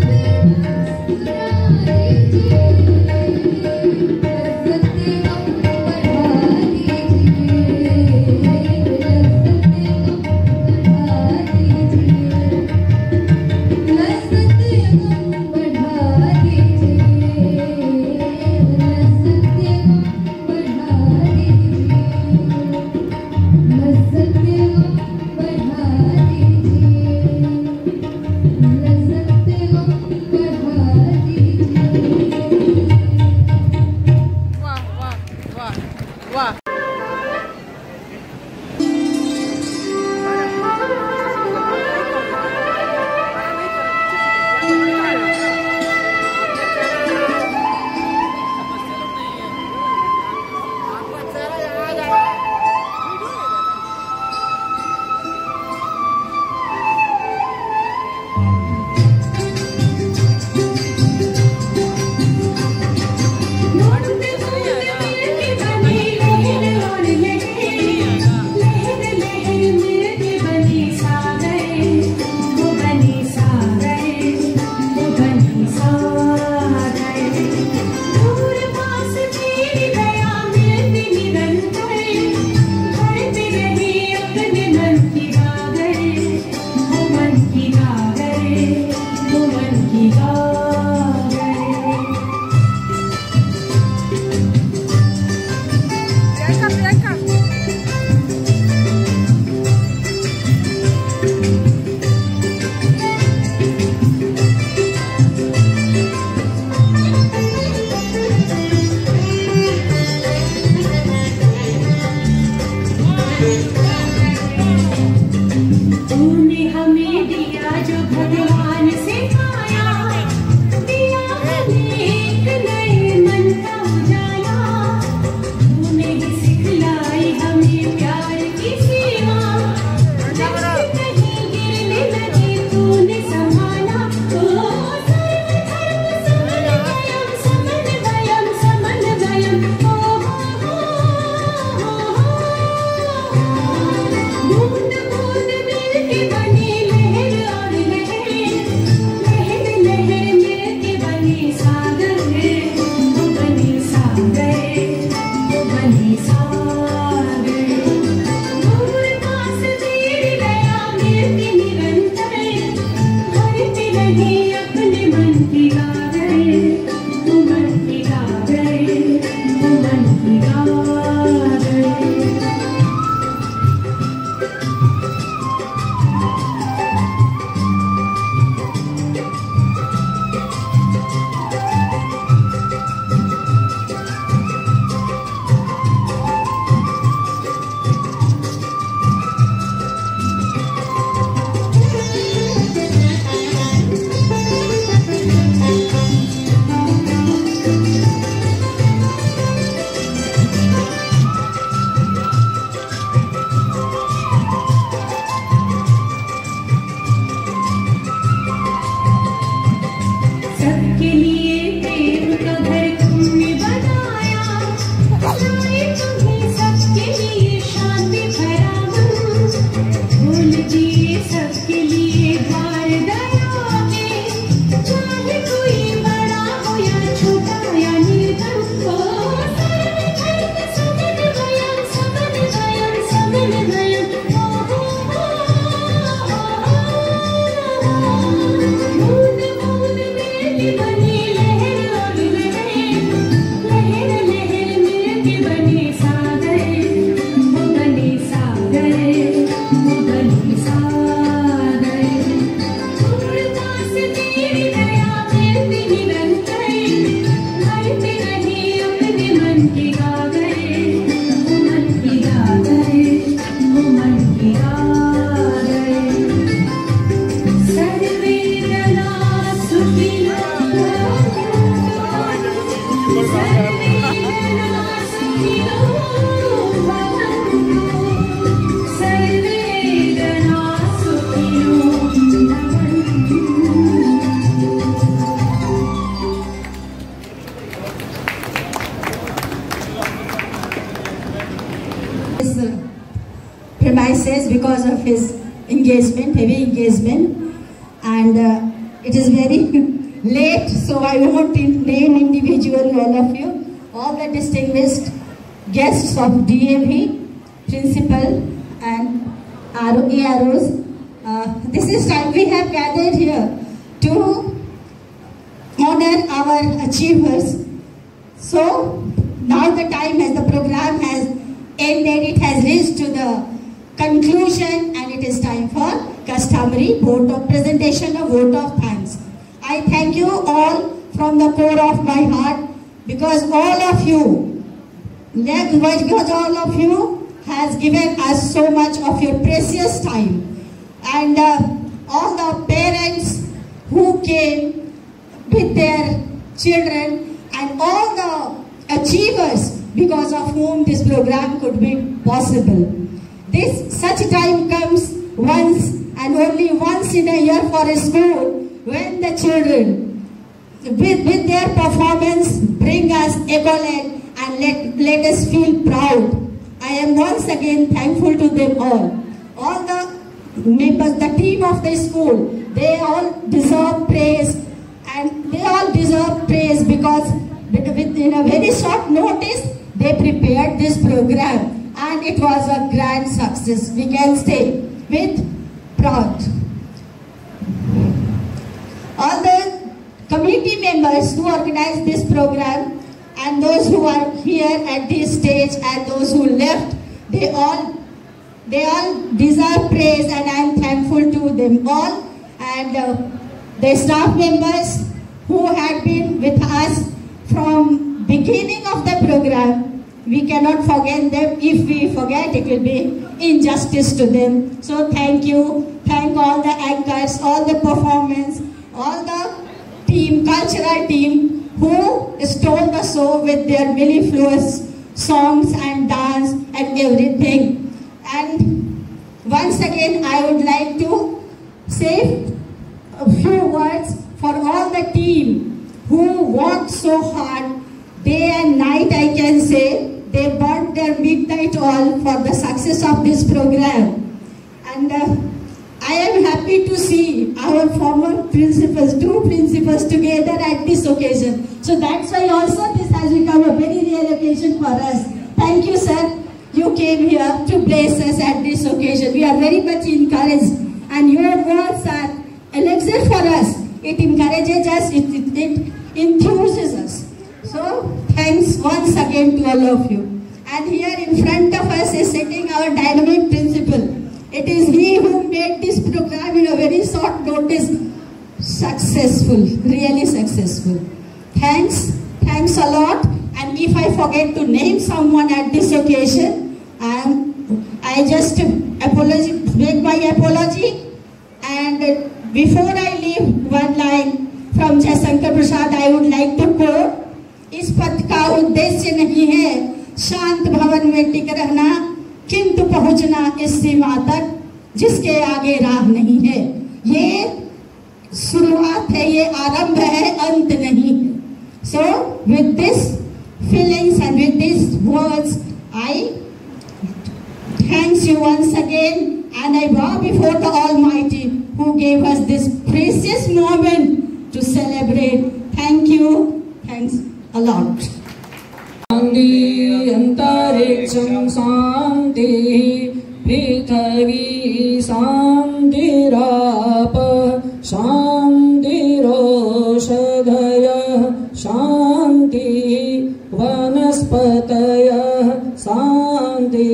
मुस्कुरा दीजिए, लज़्ज़तें गम बढ़ा दीजिए, his premises because of his engagement, heavy engagement, and it is very late, so I won't name individually all of you, all the distinguished guests of DAV, principal and AROs. This is time we have gathered here to honor our achievers. So now the time as the program has ended, it has reached to the conclusion, and it is time for customary vote of presentation, a vote of thanks. I thank you all from the core of my heart, because all of you has given us so much of your precious time, and all the parents who came with their children, and all the achievers because of whom this program could be possible. Such time comes once and only once in a year for a school, when the children with their performance bring us accolade and let us feel proud. I am once again thankful to them all. All the members, the team of the school, they all deserve praise, and they all deserve praise because within a very short notice they prepared this program, and it was a grand success, we can say with pride. All the committee members who organized this program, and those who are here at this stage, and those who left, they all deserve praise, and I am thankful to them all. And the staff members who had been with us from beginning of the program, we cannot forget them. If we forget, it will be injustice to them. So thank you. Thank all the anchors, all the performance, all the team, cultural team who stole the show with their mellifluous songs and dance and everything. And once again, I would like to say a few words for all the team who worked so hard, day and night, I can say. They burnt their midnight oil for the success of this program. And I am happy to see our former principals, two principals together at this occasion. So that's why also this has become a very rare occasion for us. Thank you, sir. You came here to bless us at this occasion. We are very much encouraged, and your words are elixir for us. It encourages us, it enthuses us. So thanks once again to all of you. And here in front of us is sitting our dynamic principal. It is he who made this program in a very short notice successful, really successful. Thanks a lot. And if I forget to name someone at this occasion, I just make my apology. And before I leave, one line from Jaisankar Prasad I would like to quote. इस पथ का उद्देश्य नहीं है शांत भवन में टिक रहना, किंतु पहुंचना इस सीमा तक जिसके आगे राह नहीं है। ये शुरुआत है, ये आरंभ है, अंत नहीं है। So with this feelings and with these words, I thanks you once again, and I bow before the Almighty who gave us this precious moment to celebrate. Thank you. Thanks a lot. शान्ति अंतरिक्षं शान्ति पृथ्वी शान्तिराप शान्तिरोषधयः शान्ति वनस्पतयः शान्ति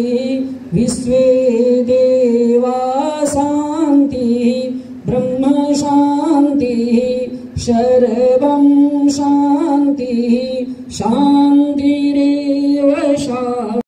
विश्वे देवा शान्ति ब्रह्म शान्ति सर्वं शान्ति शान्तिरेव शान्ति।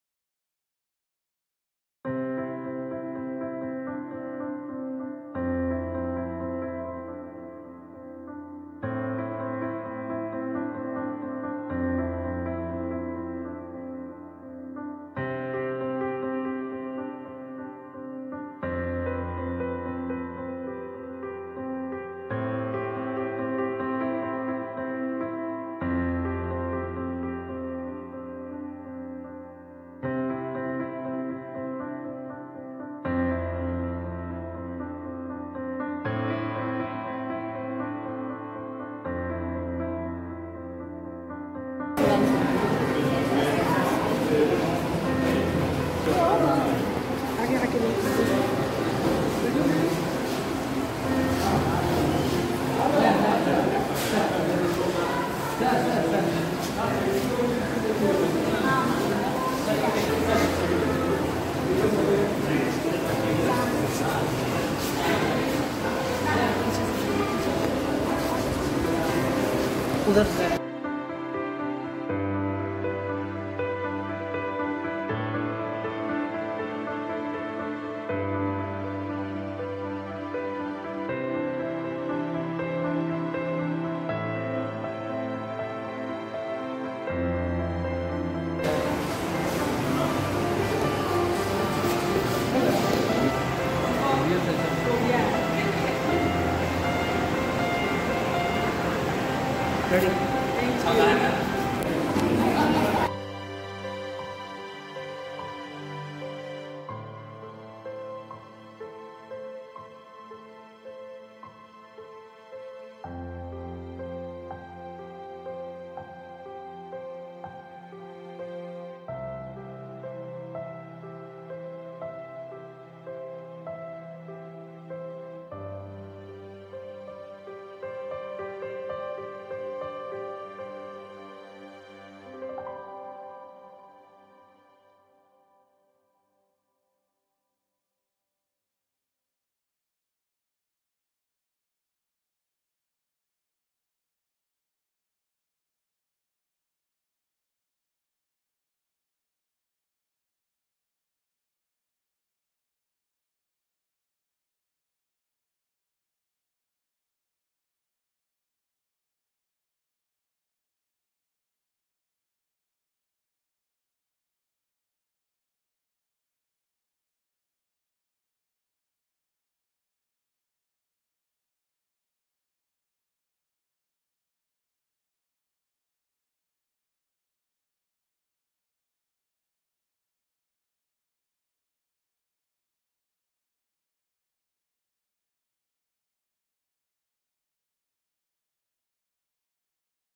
उधर